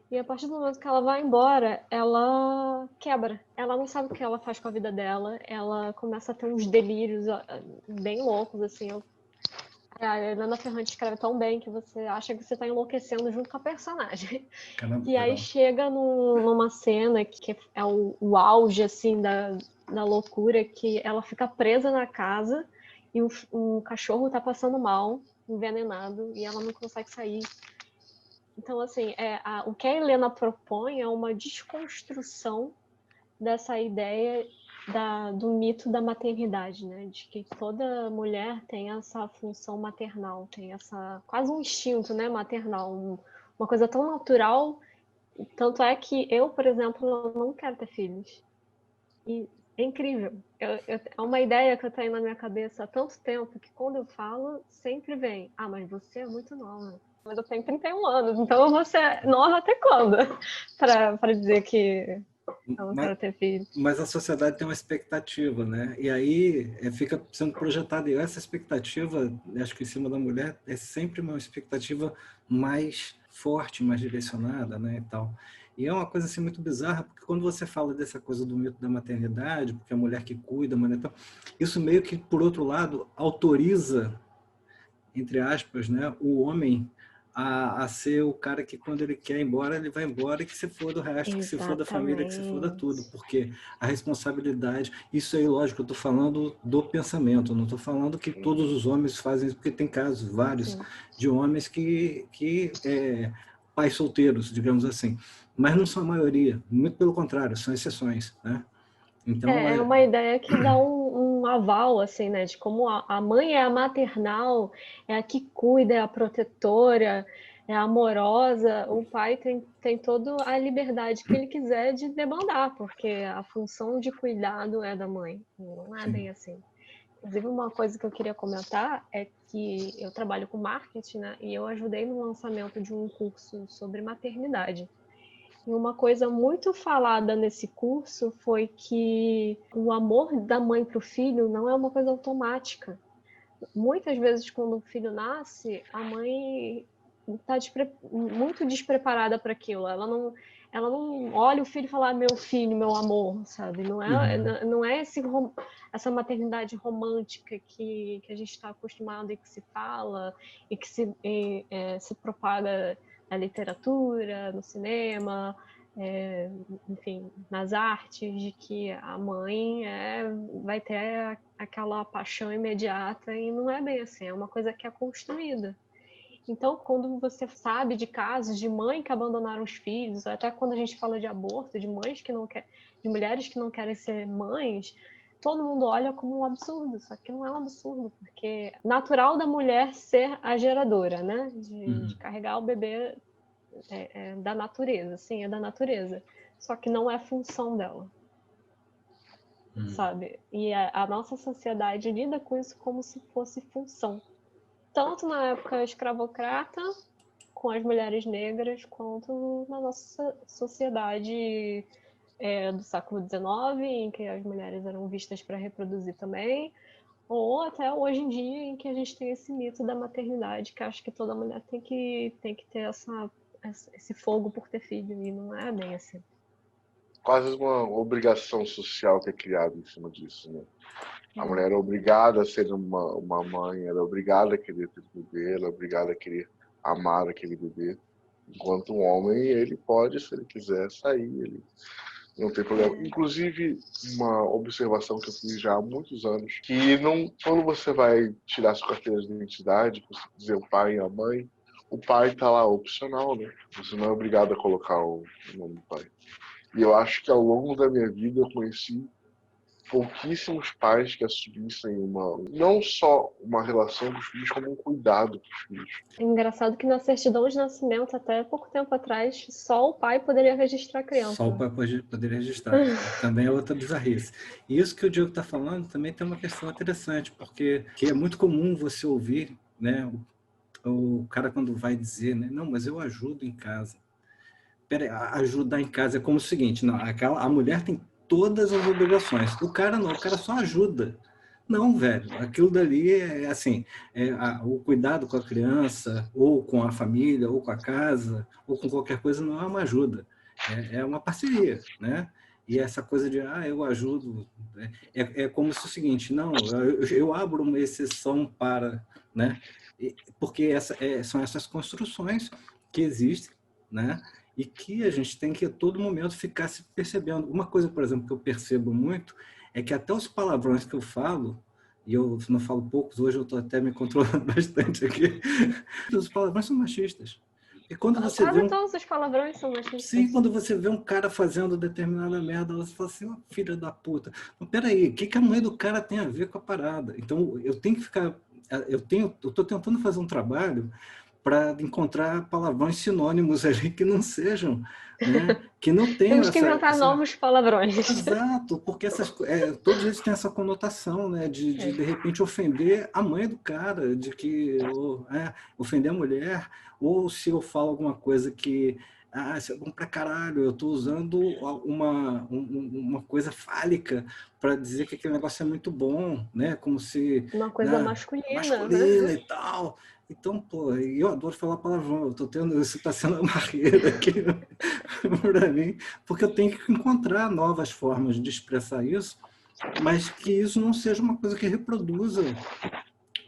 e a partir do momento que ela vai embora, ela quebra. Ela não sabe o que ela faz com a vida dela, ela começa a ter uns delírios bem loucos, assim. A Helena Ferrante escreve tão bem que você acha que você está enlouquecendo junto com a personagem. Caramba, E aí legal. chega numa cena que é o auge, assim, da loucura, que ela fica presa na casa e o cachorro tá passando mal, envenenado, e ela não consegue sair. Então, assim, o que a Helena propõe é uma desconstrução dessa ideia do mito da maternidade, né? De que toda mulher tem essa função maternal, tem essa quase um instinto, né, maternal, uma coisa tão natural. Tanto é que eu, por exemplo, eu não quero ter filhos. E é incrível. É uma ideia que eu tenho na minha cabeça há tanto tempo que quando eu falo, sempre vem, mas você é muito nova. Mas eu tenho 31 anos, então eu vou ser nova até quando? Para dizer que eu não quero ter filho. Mas a sociedade tem uma expectativa, né? E aí fica sendo projetada. E essa expectativa, acho que em cima da mulher, é sempre uma expectativa mais forte, mais direcionada, né? E tal. E é uma coisa assim muito bizarra, porque quando você fala dessa coisa do mito da maternidade, porque a mulher que cuida, a mulher tal, isso meio que, por outro lado, autoriza, entre aspas, né, o homem a ser o cara que quando ele quer ir embora, ele vai embora e que se for do resto, que se for da família, que se for da tudo, porque a responsabilidade, isso aí, lógico, eu estou falando do pensamento, não estou falando que todos os homens fazem isso, porque tem casos, vários, de homens que pais solteiros, digamos assim, mas não são a maioria, muito pelo contrário, são exceções, né? Então, é uma ideia que dá um aval, assim, né? De como a mãe é a maternal, é a que cuida, é a protetora, é a amorosa. O pai tem toda a liberdade que ele quiser de demandar, porque a função de cuidado é da mãe. Não é bem assim. Inclusive, uma coisa que eu queria comentar é que eu trabalho com marketing, né? E eu ajudei no lançamento de um curso sobre maternidade. E uma coisa muito falada nesse curso foi que o amor da mãe para o filho não é uma coisa automática. Muitas vezes, quando o filho nasce, a mãe está muito despreparada para aquilo. Ela não olha o filho e fala, meu filho, meu amor, sabe? Não é essa maternidade romântica que a gente está acostumado e que se fala e que se propaga na literatura, no cinema, enfim, nas artes, de que a mãe vai ter aquela paixão imediata, e não é bem assim, é uma coisa que é construída. Então, quando você sabe de casos de mãe que abandonaram os filhos, até quando a gente fala de aborto, de mães que não querem, de mulheres que não querem ser mães, todo mundo olha como um absurdo, só que não é um absurdo, porque é natural da mulher ser a geradora, né? De carregar o bebê da natureza, sim, é da natureza. Só que não é função dela, sabe? E a nossa sociedade lida com isso como se fosse função. Tanto na época escravocrata, com as mulheres negras, quanto na nossa sociedade do século XIX, em que as mulheres eram vistas para reproduzir também, ou até hoje em dia, em que a gente tem esse mito da maternidade, que acho que toda mulher tem que ter esse fogo por ter filho, e não é bem assim. Quase uma obrigação social que é criada em cima disso, né? A mulher é obrigada a ser uma mãe, ela é obrigada a querer ter bebê, ela é obrigada a querer amar aquele bebê. Enquanto um homem, ele pode, se ele quiser, sair, ele não tem problema. Inclusive, uma observação que eu fiz já há muitos anos, que quando você vai tirar sua carteira de identidade, você dizer o pai e a mãe, o pai está lá opcional, né? Você não é obrigado a colocar o nome do pai. E eu acho que ao longo da minha vida eu conheci pouquíssimos pais que assumissem não só uma relação com os filhos, como um cuidado com os filhos. É engraçado que na certidão de nascimento, até pouco tempo atrás, só o pai poderia registrar a criança. Só o pai poderia registrar. Também é outra bizarrice. E isso que o Diego está falando também tem uma questão interessante, porque é muito comum você ouvir, né, o cara quando vai dizer, né, não, mas eu ajudo em casa. Peraí, ajudar em casa é como o seguinte, não, a mulher tem todas as obrigações. O cara não, o cara só ajuda. Não, velho, aquilo dali é assim, o cuidado com a criança, ou com a família, ou com a casa, ou com qualquer coisa, não é uma ajuda, é uma parceria, né? E essa coisa de, eu ajudo, é como se o seguinte, não, eu abro uma exceção para, né? Porque são essas construções que existem, né? E que a gente tem que a todo momento ficar se percebendo. Uma coisa, por exemplo, que eu percebo muito é que até os palavrões que eu falo, e eu não falo poucos, hoje eu estou até me controlando bastante aqui, os palavrões são machistas. E quando você Quase todos os palavrões são machistas. Sim, quando você vê um cara fazendo determinada merda, você fala assim, filha da puta. Mas peraí, o que a mãe do cara tem a ver com a parada? Então, eu tenho que ficar... Eu estou tentando fazer um trabalho para encontrar palavrões sinônimos ali que não sejam, né? Que não tenham Temos que inventar novos palavrões. Exato, porque todos eles têm essa conotação, né? De repente ofender a mãe do cara, de que ofender a mulher, ou se eu falo alguma coisa que isso é bom pra caralho, eu estou usando uma coisa fálica para dizer que aquele negócio é muito bom, né? Como se... Uma coisa masculina, né? E tal. Então, pô, eu adoro falar palavrão, eu tô tendo, isso está sendo uma barreira aqui para mim, porque eu tenho que encontrar novas formas de expressar isso, mas que isso não seja uma coisa que reproduza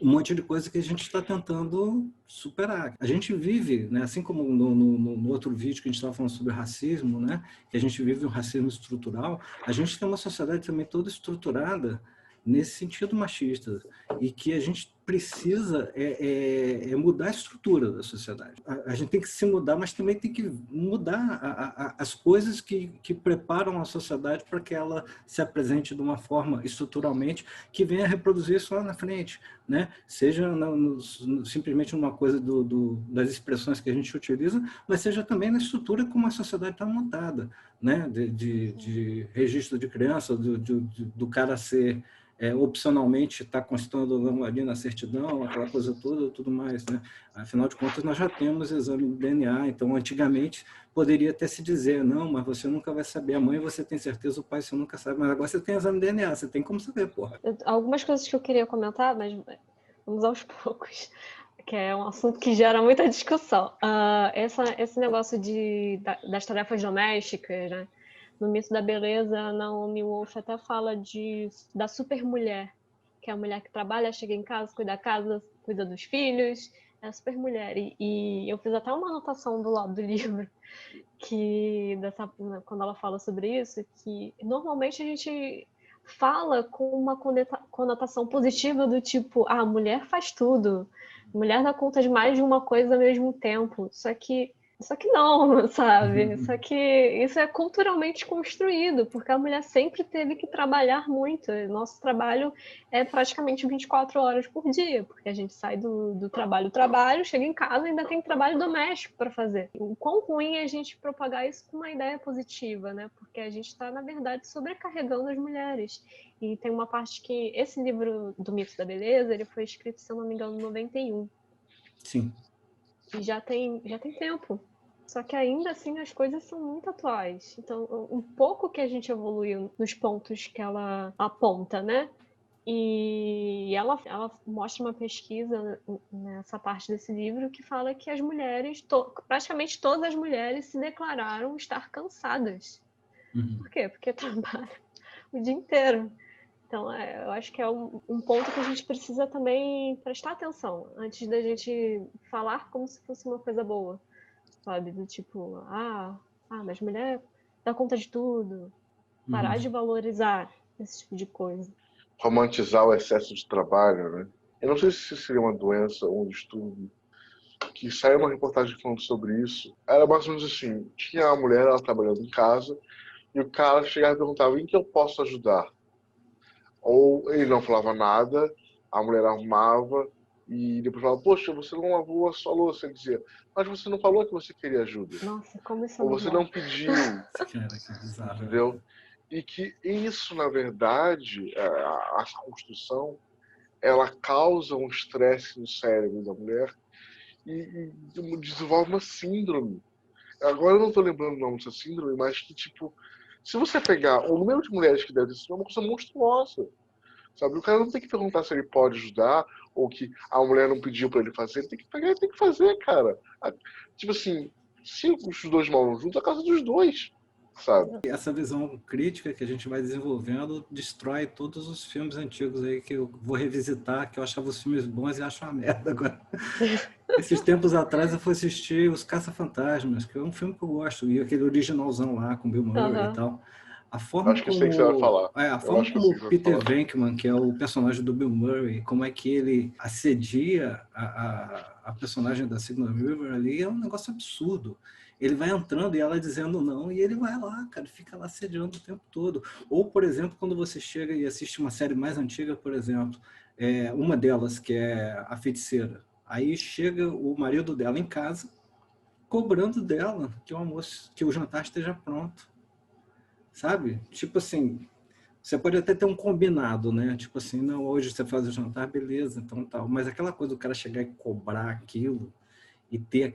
um monte de coisa que a gente está tentando superar. A gente vive, né, assim como no outro vídeo que a gente estava falando sobre racismo, né, que a gente vive um racismo estrutural, a gente tem uma sociedade também toda estruturada nesse sentido machista, e que a gente precisa mudar a estrutura da sociedade. A gente tem que se mudar, mas também tem que mudar as coisas que preparam a sociedade para que ela se apresente de uma forma estruturalmente que venha a reproduzir isso lá na frente, né? Seja simplesmente uma coisa das expressões que a gente utiliza, mas seja também na estrutura como a sociedade está montada, né? De registro de criança, do cara ser... opcionalmente está constando ali na certidão certidão, aquela coisa toda, tudo mais, né? Afinal de contas, nós já temos exame de DNA, então, antigamente, poderia até se dizer, não, mas você nunca vai saber, a mãe você tem certeza, o pai você nunca sabe, mas agora você tem exame de DNA, você tem como saber, porra. Algumas coisas que eu queria comentar, mas vamos aos poucos, que é um assunto que gera muita discussão. Esse negócio das tarefas domésticas, né? No Mito da Beleza, a Naomi Wolf até fala da supermulher, que é a mulher que trabalha, chega em casa, cuida da casa, cuida dos filhos, é a supermulher. E eu fiz até uma anotação do lado do livro, quando ela fala sobre isso, que normalmente a gente fala com uma conotação positiva do tipo, a mulher faz tudo, mulher dá conta de mais de uma coisa ao mesmo tempo, só que não, sabe? Só que isso é culturalmente construído, porque a mulher sempre teve que trabalhar muito. Nosso trabalho é praticamente 24 horas por dia, porque a gente sai do trabalho, chega em casa e ainda tem trabalho doméstico para fazer. O quão ruim é a gente propagar isso com uma ideia positiva, né? Porque a gente está, na verdade, sobrecarregando as mulheres. E tem uma parte que esse livro do Mito da Beleza, ele foi escrito, se eu não me engano, em 91. Sim. E já tem tempo. Só que ainda assim as coisas são muito atuais. Então, um pouco que a gente evoluiu nos pontos que ela aponta, né? E ela mostra uma pesquisa nessa parte desse livro que fala que as mulheres, praticamente todas as mulheres se declararam estar cansadas. Por quê? Porque trabalham o dia inteiro. Então, eu acho que é um ponto que a gente precisa também prestar atenção antes da gente falar como se fosse uma coisa boa, sabe? Do tipo, mas mulher dá conta de tudo. Parar de valorizar esse tipo de coisa. Romantizar o excesso de trabalho, né? Eu não sei se seria uma doença ou um distúrbio, que saiu uma reportagem falando sobre isso. Era mais ou menos assim, tinha a mulher, ela trabalhando em casa, e o cara chegava e perguntava, em que eu posso ajudar? Ou ele não falava nada, a mulher arrumava, e depois falava, poxa, você não lavou a sua louça. Ele dizia, mas você não falou que você queria ajuda. Nossa, como isso é Ou você normal. não pediu, Cara, que bizarro. entendeu? E que isso, na verdade, a construção, ela causa um estresse no cérebro da mulher e desenvolve uma síndrome. Agora eu não estou lembrando o nome dessa síndrome, mas que, tipo, se você pegar o número de mulheres que devem ter é uma coisa monstruosa. Sabe? O cara não tem que perguntar se ele pode ajudar ou que a mulher não pediu para ele fazer. Ele tem que pegar, ele tem que fazer, cara. Tipo assim, se os dois moram juntos, é a casa dos dois, sabe? Essa visão crítica que a gente vai desenvolvendo destrói todos os filmes antigos aí que eu vou revisitar, que eu achava os filmes bons e acho uma merda agora. Esses tempos atrás eu fui assistir Os Caça-Fantasmas, que é um filme que eu gosto, e aquele originalzão lá com Bill Murray e tal. A forma Acho que eu sei o que você vai falar. como o Peter Venkman, que é o personagem do Bill Murray, como é que ele assedia a personagem da Sigourney Weaver ali, é um negócio absurdo. Ele vai entrando e ela dizendo não, e ele vai lá, cara, fica lá assediando o tempo todo. Ou, por exemplo, quando você chega e assiste uma série mais antiga, por exemplo, uma delas, que é A Feiticeira. Aí chega o marido dela em casa, cobrando dela que o jantar esteja pronto. Sabe? Tipo assim, você pode até ter um combinado, né? Tipo assim, não, hoje você faz o jantar, beleza, então tal. Mas aquela coisa do cara chegar e cobrar aquilo e ter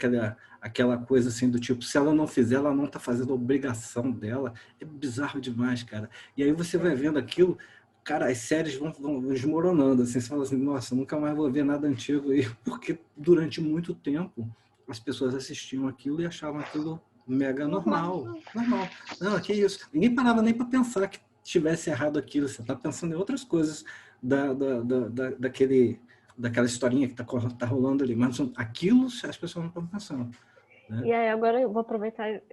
aquela coisa assim do tipo, se ela não fizer, ela não tá fazendo a obrigação dela, é bizarro demais, cara. E aí você vai vendo aquilo, cara, as séries vão desmoronando, assim, você fala assim, nossa, nunca mais vou ver nada antigo aí, porque durante muito tempo as pessoas assistiam aquilo e achavam aquilo mega normal. Não, que isso. Ninguém parava nem para pensar que tivesse errado aquilo, você tá pensando em outras coisas daquela historinha que tá rolando ali, mas aquilo as pessoas não estão pensando. Né? E aí agora eu vou aproveitar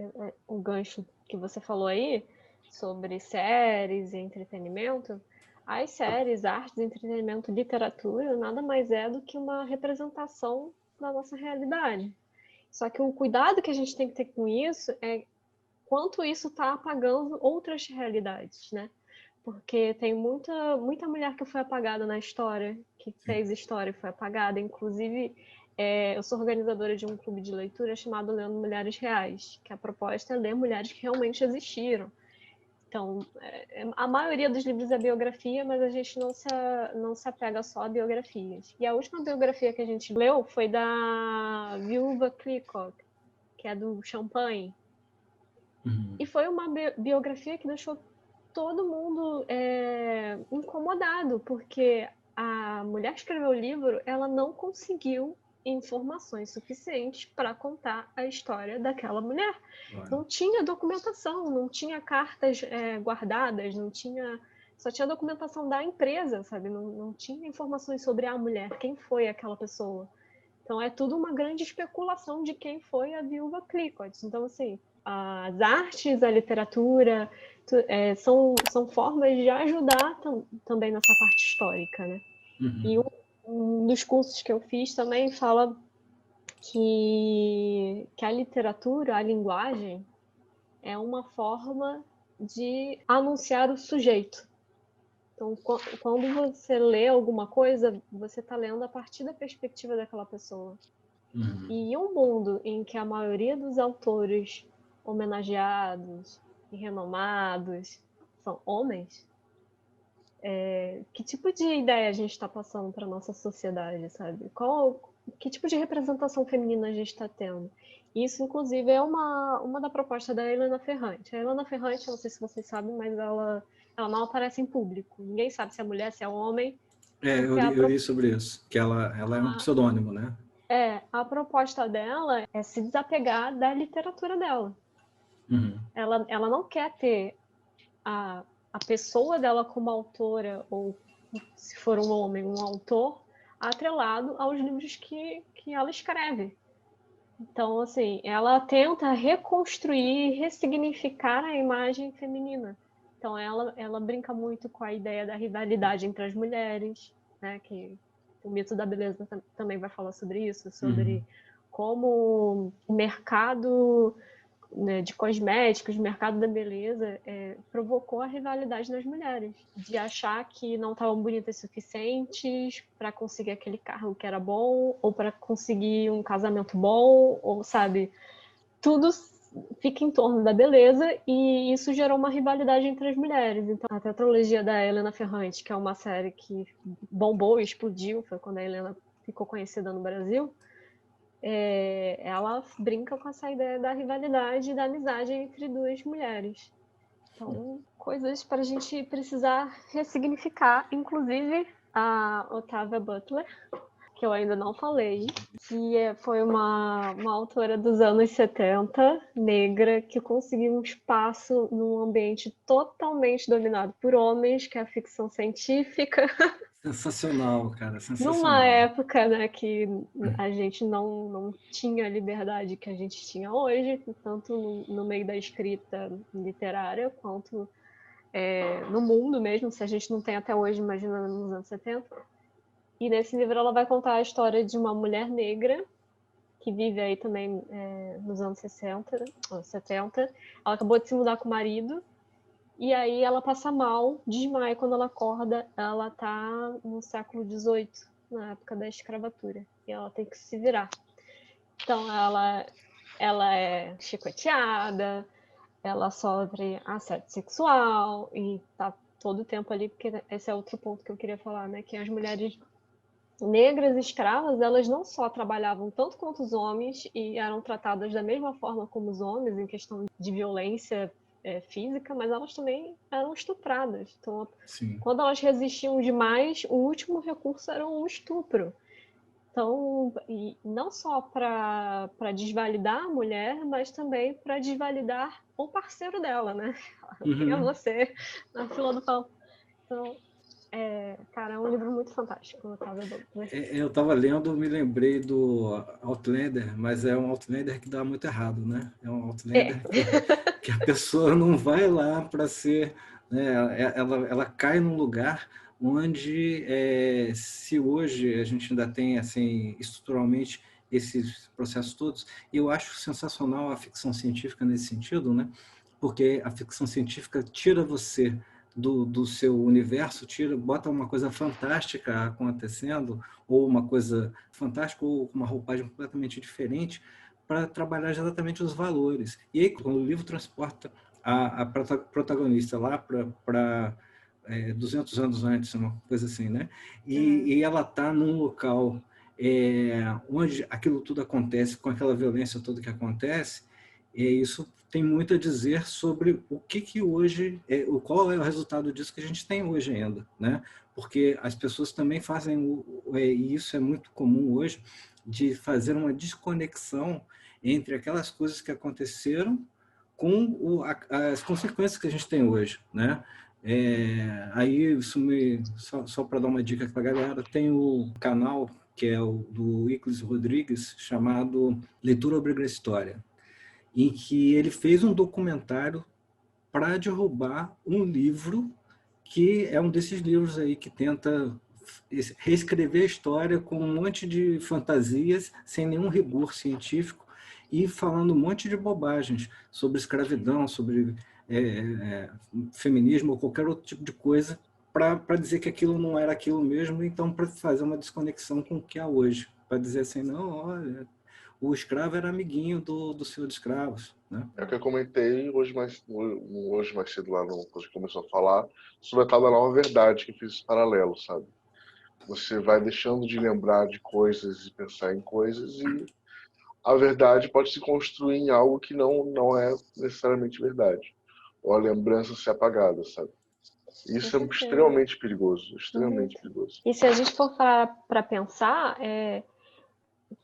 o gancho que você falou aí sobre séries e entretenimento. As séries, artes, entretenimento, literatura, nada mais é do que uma representação da nossa realidade. Só que o cuidado que a gente tem que ter com isso é quanto isso está apagando outras realidades, né? Porque tem muita mulher que foi apagada na história, que fez história e foi apagada. Inclusive, eu sou organizadora de um clube de leitura chamado Lendo Mulheres Reais, que a proposta é ler mulheres que realmente existiram. Então, a maioria dos livros é biografia, mas a gente não se apega só a biografias. E a última biografia que a gente leu foi da Viúva Cliquot, que é do Champagne. E foi uma biografia que deixou todo mundo incomodado, porque a mulher que escreveu o livro, ela não conseguiu informações suficientes para contar a história daquela mulher. Não tinha documentação, não tinha cartas guardadas, só tinha documentação da empresa, sabe? Não tinha informações sobre a mulher, quem foi aquela pessoa. Então é tudo uma grande especulação de quem foi a Viúva Cliquot. Então, assim, as artes, a literatura, são formas de ajudar também nessa parte histórica, né? E um dos cursos que eu fiz também fala que a literatura, a linguagem, é uma forma de anunciar o sujeito. Então, quando você lê alguma coisa, você está lendo a partir da perspectiva daquela pessoa. E em um mundo em que a maioria dos autores homenageados e renomados são homens, que tipo de ideia a gente está passando para a nossa sociedade, sabe? Que tipo de representação feminina a gente está tendo? Isso, inclusive, é uma da proposta da Helena Ferrante. A Helena Ferrante, eu não sei se vocês sabem, mas ela não aparece em público. Ninguém sabe se é mulher, se é homem. Eu li sobre isso, que ela é um pseudônimo, né? A proposta dela é se desapegar da literatura dela. Ela não quer ter a pessoa dela como autora, ou se for um homem, um autor, atrelado aos livros que ela escreve. Então, assim, ela tenta reconstruir, ressignificar a imagem feminina. Então, ela brinca muito com a ideia da rivalidade entre as mulheres, né? Que o mito da beleza também vai falar sobre isso, sobre como o mercado, né, de cosméticos, o mercado da beleza, provocou a rivalidade nas mulheres, de achar que não estavam bonitas o suficientes para conseguir aquele carro que era bom, ou para conseguir um casamento bom, ou, sabe, tudo fica em torno da beleza, e isso gerou uma rivalidade entre as mulheres. Então, a tetralogia da Helena Ferrante, que é uma série que bombou e explodiu, foi quando a Helena ficou conhecida no Brasil, ela brinca com essa ideia da rivalidade e da amizade entre duas mulheres. Então, coisas para a gente precisar ressignificar, inclusive a Octavia Butler, que eu ainda não falei, que foi uma autora dos anos 70, negra, que conseguiu um espaço num ambiente totalmente dominado por homens, que é a ficção científica. Sensacional, cara, sensacional. Numa época, né, que a gente não tinha a liberdade que a gente tinha hoje, tanto no meio da escrita literária, quanto no mundo mesmo, se a gente não tem até hoje, imagina nos anos 70. E nesse livro ela vai contar a história de uma mulher negra que vive aí também nos anos 60, 70. Ela acabou de se mudar com o marido, e aí ela passa mal, desmaia. Quando ela acorda, ela tá no século XVIII, na época da escravatura, e ela tem que se virar. Então ela é chicoteada, ela sofre assédio sexual, e tá todo o tempo ali, porque esse é outro ponto que eu queria falar, né, que as mulheres negras escravas, elas não só trabalhavam tanto quanto os homens e eram tratadas da mesma forma como os homens em questão de violência física, mas elas também eram estupradas. Então, quando elas resistiam demais, o último recurso era um estupro. Então, e não só para desvalidar a mulher, mas também para desvalidar o parceiro dela, né? Quem é você na fila do pão? Então, cara, é um livro muito fantástico. Eu estava lendo, me lembrei do Outlander, mas é um Outlander que dá muito errado, né? É um Outlander que a pessoa não vai lá para ser... Né? Ela cai num lugar onde, se hoje a gente ainda tem, assim, estruturalmente, esses processos todos, eu acho sensacional a ficção científica nesse sentido, né? Porque a ficção científica tira você do seu universo, bota uma coisa fantástica acontecendo, ou uma coisa fantástica, ou uma roupagem completamente diferente, para trabalhar exatamente os valores. E aí, quando o livro transporta a protagonista lá para 200 anos antes, uma coisa assim, né? E ela está num local onde aquilo tudo acontece, com aquela violência toda que acontece, isso tem muito a dizer sobre o que hoje, qual é o resultado disso que a gente tem hoje ainda, né? Porque as pessoas também fazem, e isso é muito comum hoje, de fazer uma desconexão entre aquelas coisas que aconteceram com as consequências que a gente tem hoje, né? Aí, só para dar uma dica para a galera, tem o canal que é o do Iclis Rodrigues, chamado Leitura Obriga a História, em que ele fez um documentário para derrubar um livro que é um desses livros aí que tenta reescrever a história com um monte de fantasias, sem nenhum rigor científico, e falando um monte de bobagens sobre escravidão, sobre feminismo ou qualquer outro tipo de coisa, para dizer que aquilo não era aquilo mesmo, então para fazer uma desconexão com o que há hoje, para dizer assim, não, olha, o escravo era amiguinho do senhor de escravos, né? É o que eu comentei hoje mais cedo lá, quando a gente começou a falar, sobre a tal da nova verdade, que fiz esse paralelo, sabe? Você vai deixando de lembrar de coisas e pensar em coisas, e a verdade pode se construir em algo que não é necessariamente verdade. Ou a lembrança ser apagada, sabe? Isso é extremamente perigoso, extremamente perigoso. E se a gente for para pensar,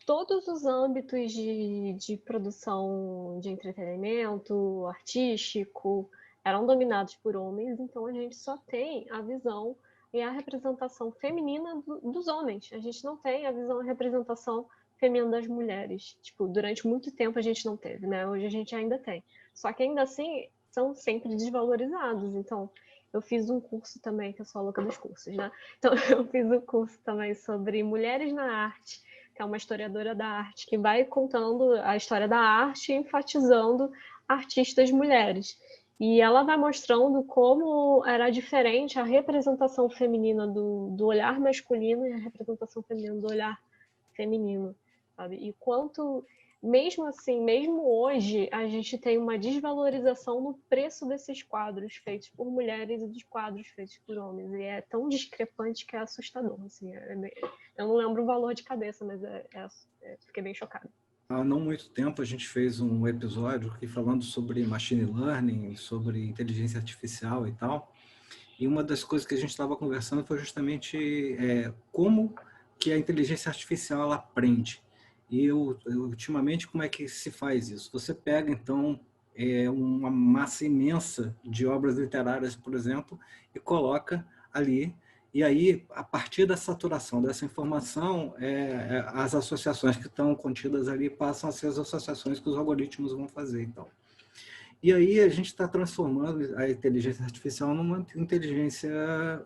todos os âmbitos de produção de entretenimento artístico eram dominados por homens, então a gente só tem a visão e a representação feminina dos homens. A gente não tem a visão e a representação feminina das mulheres. Tipo, durante muito tempo a gente não teve, né? Hoje a gente ainda tem. Só que ainda assim são sempre desvalorizados. Então, eu fiz um curso também, que eu sou a louca dos cursos, né? Então, eu fiz um curso também sobre mulheres na arte, que é uma historiadora da arte, que vai contando a história da arte e enfatizando artistas mulheres. E ela vai mostrando como era diferente a representação feminina do olhar masculino e a representação feminina do olhar feminino, sabe? E quanto, mesmo assim, mesmo hoje, a gente tem uma desvalorização no preço desses quadros feitos por mulheres e dos quadros feitos por homens. E é tão discrepante que é assustador, assim. Eu não lembro o valor de cabeça, mas fiquei bem chocada. Há não muito tempo a gente fez um episódio aqui falando sobre machine learning, sobre inteligência artificial e tal, e uma das coisas que a gente estava conversando foi justamente como que a inteligência artificial ela aprende. E ultimamente, como é que se faz isso? Você pega, então, uma massa imensa de obras literárias, por exemplo, e coloca ali. E aí, a partir da saturação dessa informação, as associações que estão contidas ali passam a ser as associações que os algoritmos vão fazer. Então. E aí a gente está transformando a inteligência artificial numa inteligência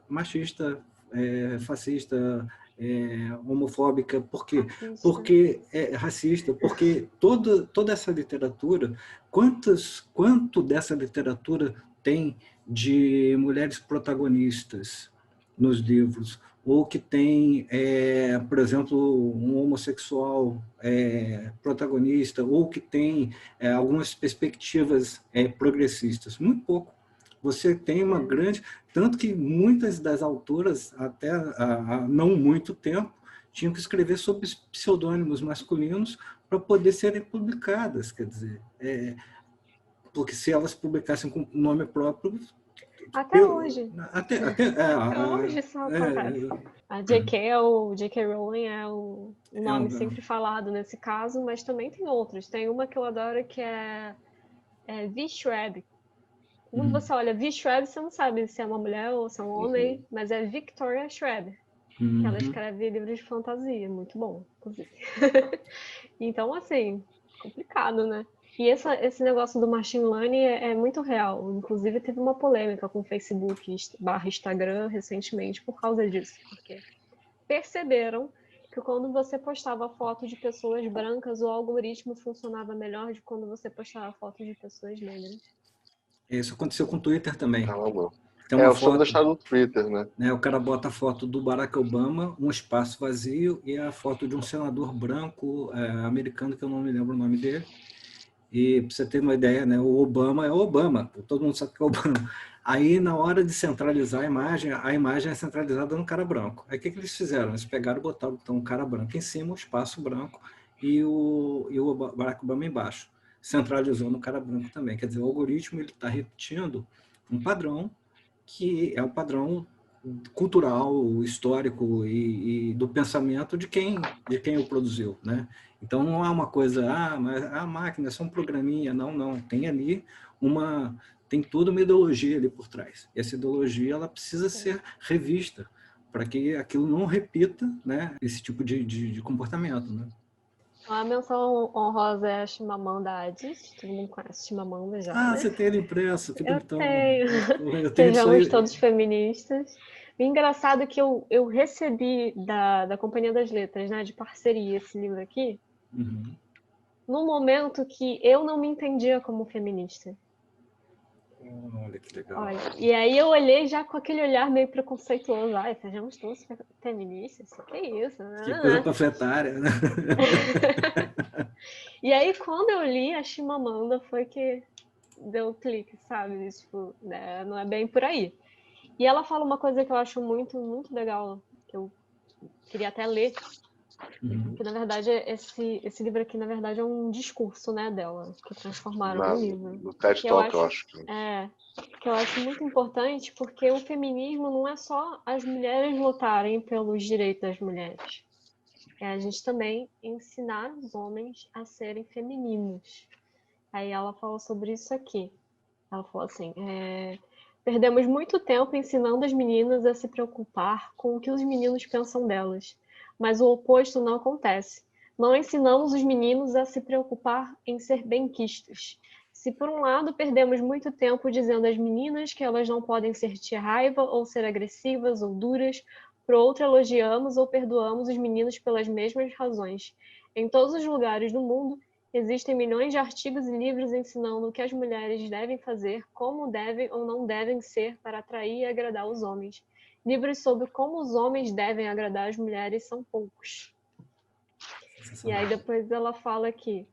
machista, fascista, homofóbica. Por quê? Porque é racista, porque toda essa literatura, quanto dessa literatura tem de mulheres protagonistas nos livros, ou que tem, por exemplo, um homossexual protagonista, ou que tem algumas perspectivas progressistas. Muito pouco. Você tem uma grande... Tanto que muitas das autoras, até há não muito tempo, tinham que escrever sob pseudônimos masculinos para poder serem publicadas. Quer dizer, porque se elas publicassem com nome próprio... Até hoje. Até hoje isso acontece. A J.K. Rowling é o nome sempre falado nesse caso, mas também tem outros. Tem uma que eu adoro que é V. Schwab. Quando você olha V. Schwab, você não sabe se é uma mulher ou se é um homem, mas é Victoria Schwab, que ela escreve livros de fantasia, muito bom, inclusive. Então, assim, complicado, né? E esse negócio do machine learning é muito real. Inclusive, teve uma polêmica com o Facebook / Instagram recentemente por causa disso. Porque perceberam que quando você postava foto de pessoas brancas, o algoritmo funcionava melhor de quando você postava foto de pessoas negras. Isso aconteceu com o Twitter também. Eu soube da história do Twitter, né? O cara bota a foto do Barack Obama, um espaço vazio, e a foto de um senador branco americano, que eu não me lembro o nome dele. E para você ter uma ideia, né, o Obama é o Obama, todo mundo sabe que é o Obama. Aí, na hora de centralizar a imagem é centralizada no cara branco. Aí, o que eles fizeram? Eles pegaram e botaram então, um cara branco em cima, o espaço branco, e o Barack Obama embaixo. Centralizou no cara branco também. Quer dizer, o algoritmo está repetindo um padrão que é o padrão cultural, histórico e do pensamento de quem o produziu, né? Então não há uma coisa, mas a máquina é só um programinha, não, tem ali tem toda uma ideologia ali por trás. E essa ideologia ela precisa ser revista para que aquilo não repita, né, esse tipo de comportamento, né? A menção honrosa é a Chimamanda Adichie, todo mundo conhece Chimamanda já, né? Você tem ele impresso, que Eu bonitão. tenho. Eu tenho isso Sejamos aí. todos feministas. O engraçado é que eu recebi da Companhia das Letras, né, de parceria, esse livro aqui, Uhum. no momento que eu não me entendia como feminista. Olha que legal. Olha, e aí eu olhei já com aquele olhar meio preconceituoso. Ai, sejamos todos feministas? Que isso? Que coisa panfletária, né? E aí, quando eu li a Chimamanda, foi que deu clique, sabe? Tipo, né? Não é bem por aí. E ela fala uma coisa que eu acho muito, muito legal, que eu queria até ler, que na verdade esse livro aqui, na verdade, é um discurso, né, dela, que transformaram no livro. No TED Que Talk, eu acho. que eu acho muito importante, porque o feminismo não é só as mulheres lutarem pelos direitos das mulheres. É a gente também ensinar os homens a serem femininos. Aí ela falou sobre isso aqui. Ela falou assim, perdemos muito tempo ensinando as meninas a se preocupar com o que os meninos pensam delas, mas o oposto não acontece. Não ensinamos os meninos a se preocupar em ser benquistas. Se por um lado perdemos muito tempo dizendo às meninas que elas não podem sentir raiva ou ser agressivas ou duras, por outro elogiamos ou perdoamos os meninos pelas mesmas razões. Em todos os lugares do mundo, existem milhões de artigos e livros ensinando o que as mulheres devem fazer, como devem ou não devem ser para atrair e agradar os homens. Livros sobre como os homens devem agradar as mulheres são poucos. E aí depois ela fala que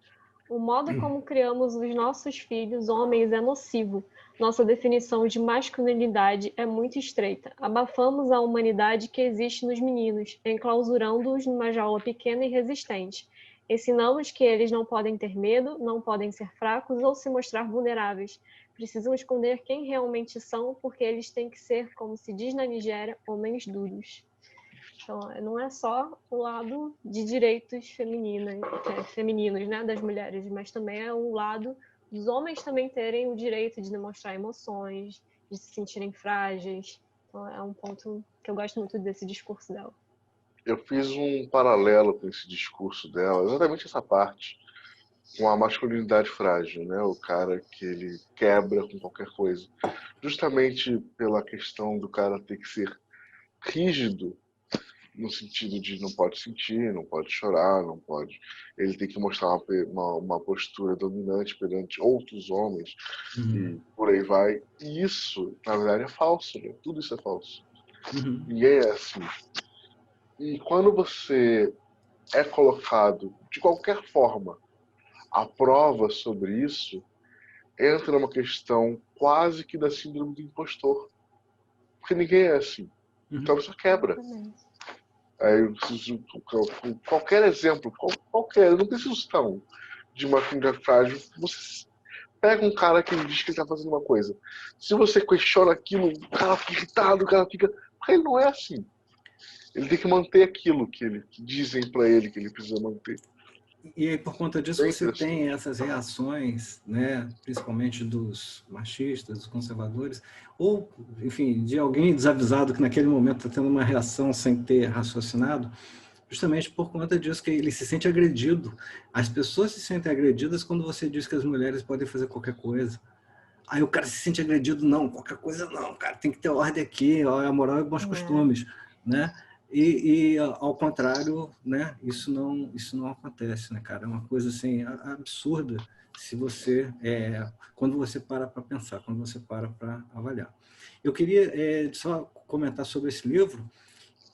o modo como criamos os nossos filhos homens é nocivo. Nossa definição de masculinidade é muito estreita. Abafamos a humanidade que existe nos meninos, enclausurando-os numa jaula pequena e resistente. Ensinamos que eles não podem ter medo, não podem ser fracos ou se mostrar vulneráveis. Precisam esconder quem realmente são, porque eles têm que ser, como se diz na Nigéria, homens duros. Então, não é só o lado de direitos femininos, né, das mulheres, mas também é o lado dos homens também terem o direito de demonstrar emoções, de se sentirem frágeis. Então, é um ponto que eu gosto muito desse discurso dela. Eu fiz um paralelo com esse discurso dela, exatamente essa parte, com a masculinidade frágil, né? O cara que ele quebra com qualquer coisa. Justamente pela questão do cara ter que ser rígido, no sentido de não pode sentir, não pode chorar, não pode. Ele tem que mostrar uma postura dominante perante outros homens e por aí vai. E isso, na verdade, é falso, né? Tudo isso é falso. Ninguém é assim. E quando você é colocado, de qualquer forma, à prova sobre isso, entra numa questão quase que da síndrome do impostor. Porque ninguém é assim. Então você quebra. Aí eu preciso, qualquer exemplo, qualquer, eu não preciso citar um, de uma masculinidade frágil. Você pega um cara que diz que ele está fazendo uma coisa. Se você questiona aquilo, o cara fica irritado, o cara fica. Porque ele não é assim. Ele tem que manter aquilo que dizem para ele que ele precisa manter. E aí, por conta disso, você tem essas reações, né, principalmente dos machistas, dos conservadores, ou, enfim, de alguém desavisado que naquele momento está tendo uma reação sem ter raciocinado, justamente por conta disso, que ele se sente agredido. As pessoas se sentem agredidas quando você diz que as mulheres podem fazer qualquer coisa. Aí o cara se sente agredido, não, qualquer coisa não, cara, tem que ter ordem aqui, a moral e bons costumes, né? E ao contrário, né, isso não acontece, né, cara? É uma coisa assim absurda se você quando você para pensar, quando você para avaliar. Eu queria só comentar sobre esse livro,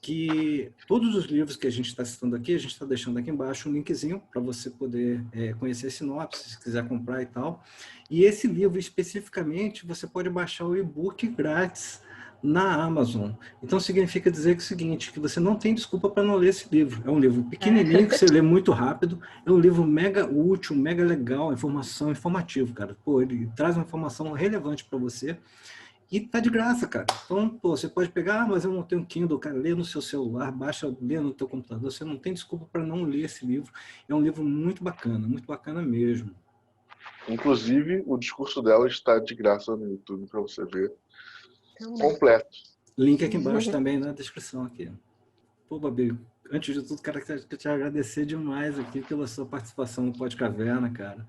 que todos os livros que a gente está citando aqui, a gente está deixando aqui embaixo um linkzinho para você poder conhecer a sinopse, se quiser comprar e tal. E esse livro, especificamente, você pode baixar o e-book grátis na Amazon. Então, significa dizer que é o seguinte, que você não tem desculpa para não ler esse livro. É um livro pequenininho, que você lê muito rápido, é um livro mega útil, mega legal, informativo, cara. Pô, ele traz uma informação relevante para você e tá de graça, cara. Então, pô, você pode pegar, mas eu não tenho Kindle, cara, lê no seu celular, baixa, lê no teu computador, você não tem desculpa para não ler esse livro. É um livro muito bacana mesmo. Inclusive, o discurso dela está de graça no YouTube para você ver completo. Link aqui embaixo também na descrição aqui. Pô, Babi, antes de tudo, quero te agradecer demais aqui pela sua participação no Podcaverna, cara.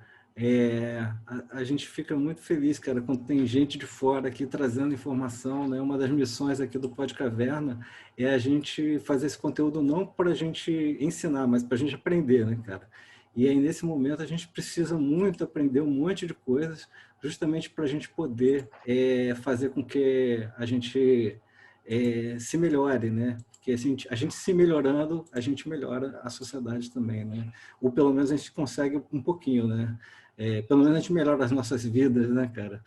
A gente fica muito feliz, cara, quando tem gente de fora aqui trazendo informação, né? Uma das missões aqui do Podcaverna é a gente fazer esse conteúdo não para a gente ensinar, mas para a gente aprender, né, cara? E aí, nesse momento, a gente precisa muito aprender um monte de coisas, justamente para a gente poder fazer com que a gente se melhore, né? Porque a gente se melhorando, a gente melhora a sociedade também, né? Ou pelo menos a gente consegue um pouquinho, né? Pelo menos a gente melhora as nossas vidas, né, cara?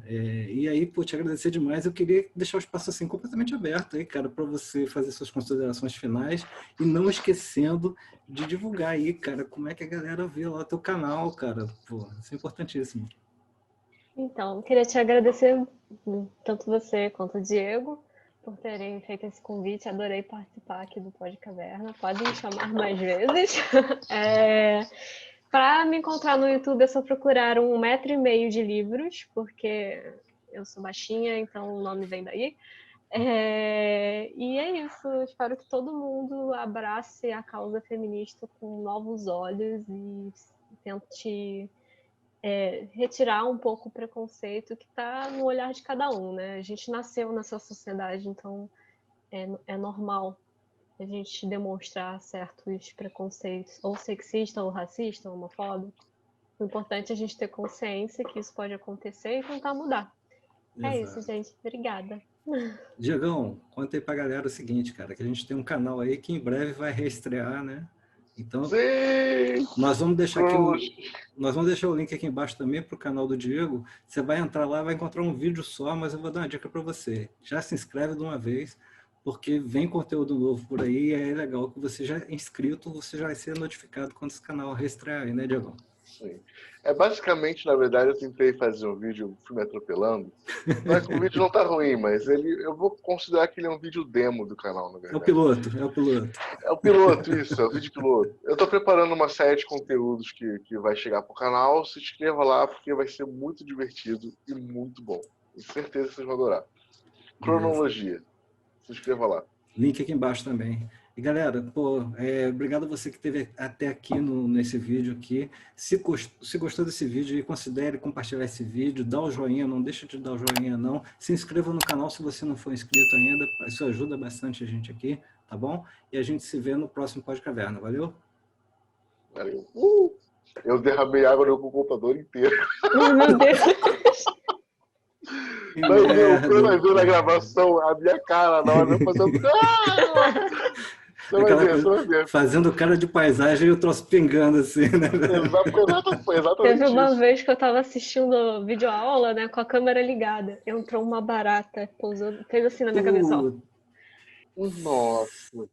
E aí, pô, te agradecer demais. Eu queria deixar o espaço assim completamente aberto aí, cara, para você fazer suas considerações finais e não esquecendo de divulgar aí, cara, como é que a galera vê lá o teu canal, cara. Pô, isso é importantíssimo. Então, queria te agradecer, tanto você quanto o Diego, por terem feito esse convite. Adorei participar aqui do Podcaverna. Pode me chamar mais vezes. Para me encontrar no YouTube, é só procurar 1,5 m de livros, porque eu sou baixinha, então o nome vem daí. E é isso. Espero que todo mundo abrace a causa feminista com novos olhos e tente retirar um pouco o preconceito que está no olhar de cada um, né? A gente nasceu nessa sociedade, então é normal a gente demonstrar certos preconceitos, ou sexista, ou racista, ou homofóbico. O importante é a gente ter consciência que isso pode acontecer e tentar mudar. Exato. É isso, gente. Obrigada. Diegão, conta aí pra galera o seguinte, cara, que a gente tem um canal aí que em breve vai reestrear, né? Então, Sim! nós vamos deixar o link aqui embaixo também para o canal do Diego. Você vai entrar lá, vai encontrar um vídeo só, mas eu vou dar uma dica para você. Já se inscreve de uma vez, porque vem conteúdo novo por aí e é legal que você já é inscrito, você já vai ser notificado quando esse canal reestrear aí, né, Diego? Sim. Basicamente, na verdade, eu tentei fazer um vídeo, fui me atropelando. Não é que o vídeo não tá ruim, mas eu vou considerar que ele é um vídeo demo do canal, na verdade. É o piloto. É o piloto, isso, é o vídeo piloto. Eu tô preparando uma série de conteúdos que vai chegar pro canal. Se inscreva lá, porque vai ser muito divertido e muito bom. Com certeza vocês vão adorar. Cronologia. Se inscreva lá. Link aqui embaixo também. E galera, pô, obrigado a você que esteve até aqui nesse vídeo aqui. Se gostou desse vídeo, considere compartilhar esse vídeo, dá o joinha, não deixa de dar o joinha não. Se inscreva no canal se você não for inscrito ainda, isso ajuda bastante a gente aqui, tá bom? E a gente se vê no próximo Podcaverna, valeu? Valeu. Eu derramei água no computador inteiro. Meu Deus. Quando vai ver na gravação a minha cara na hora de fazer Você vai ver. Fazendo cara de paisagem e o troço pingando assim, né? Exatamente. Teve uma vez que eu tava assistindo videoaula, né, com a câmera ligada. Entrou uma barata, pousou, fez assim na minha cabeça, ó. Nossa.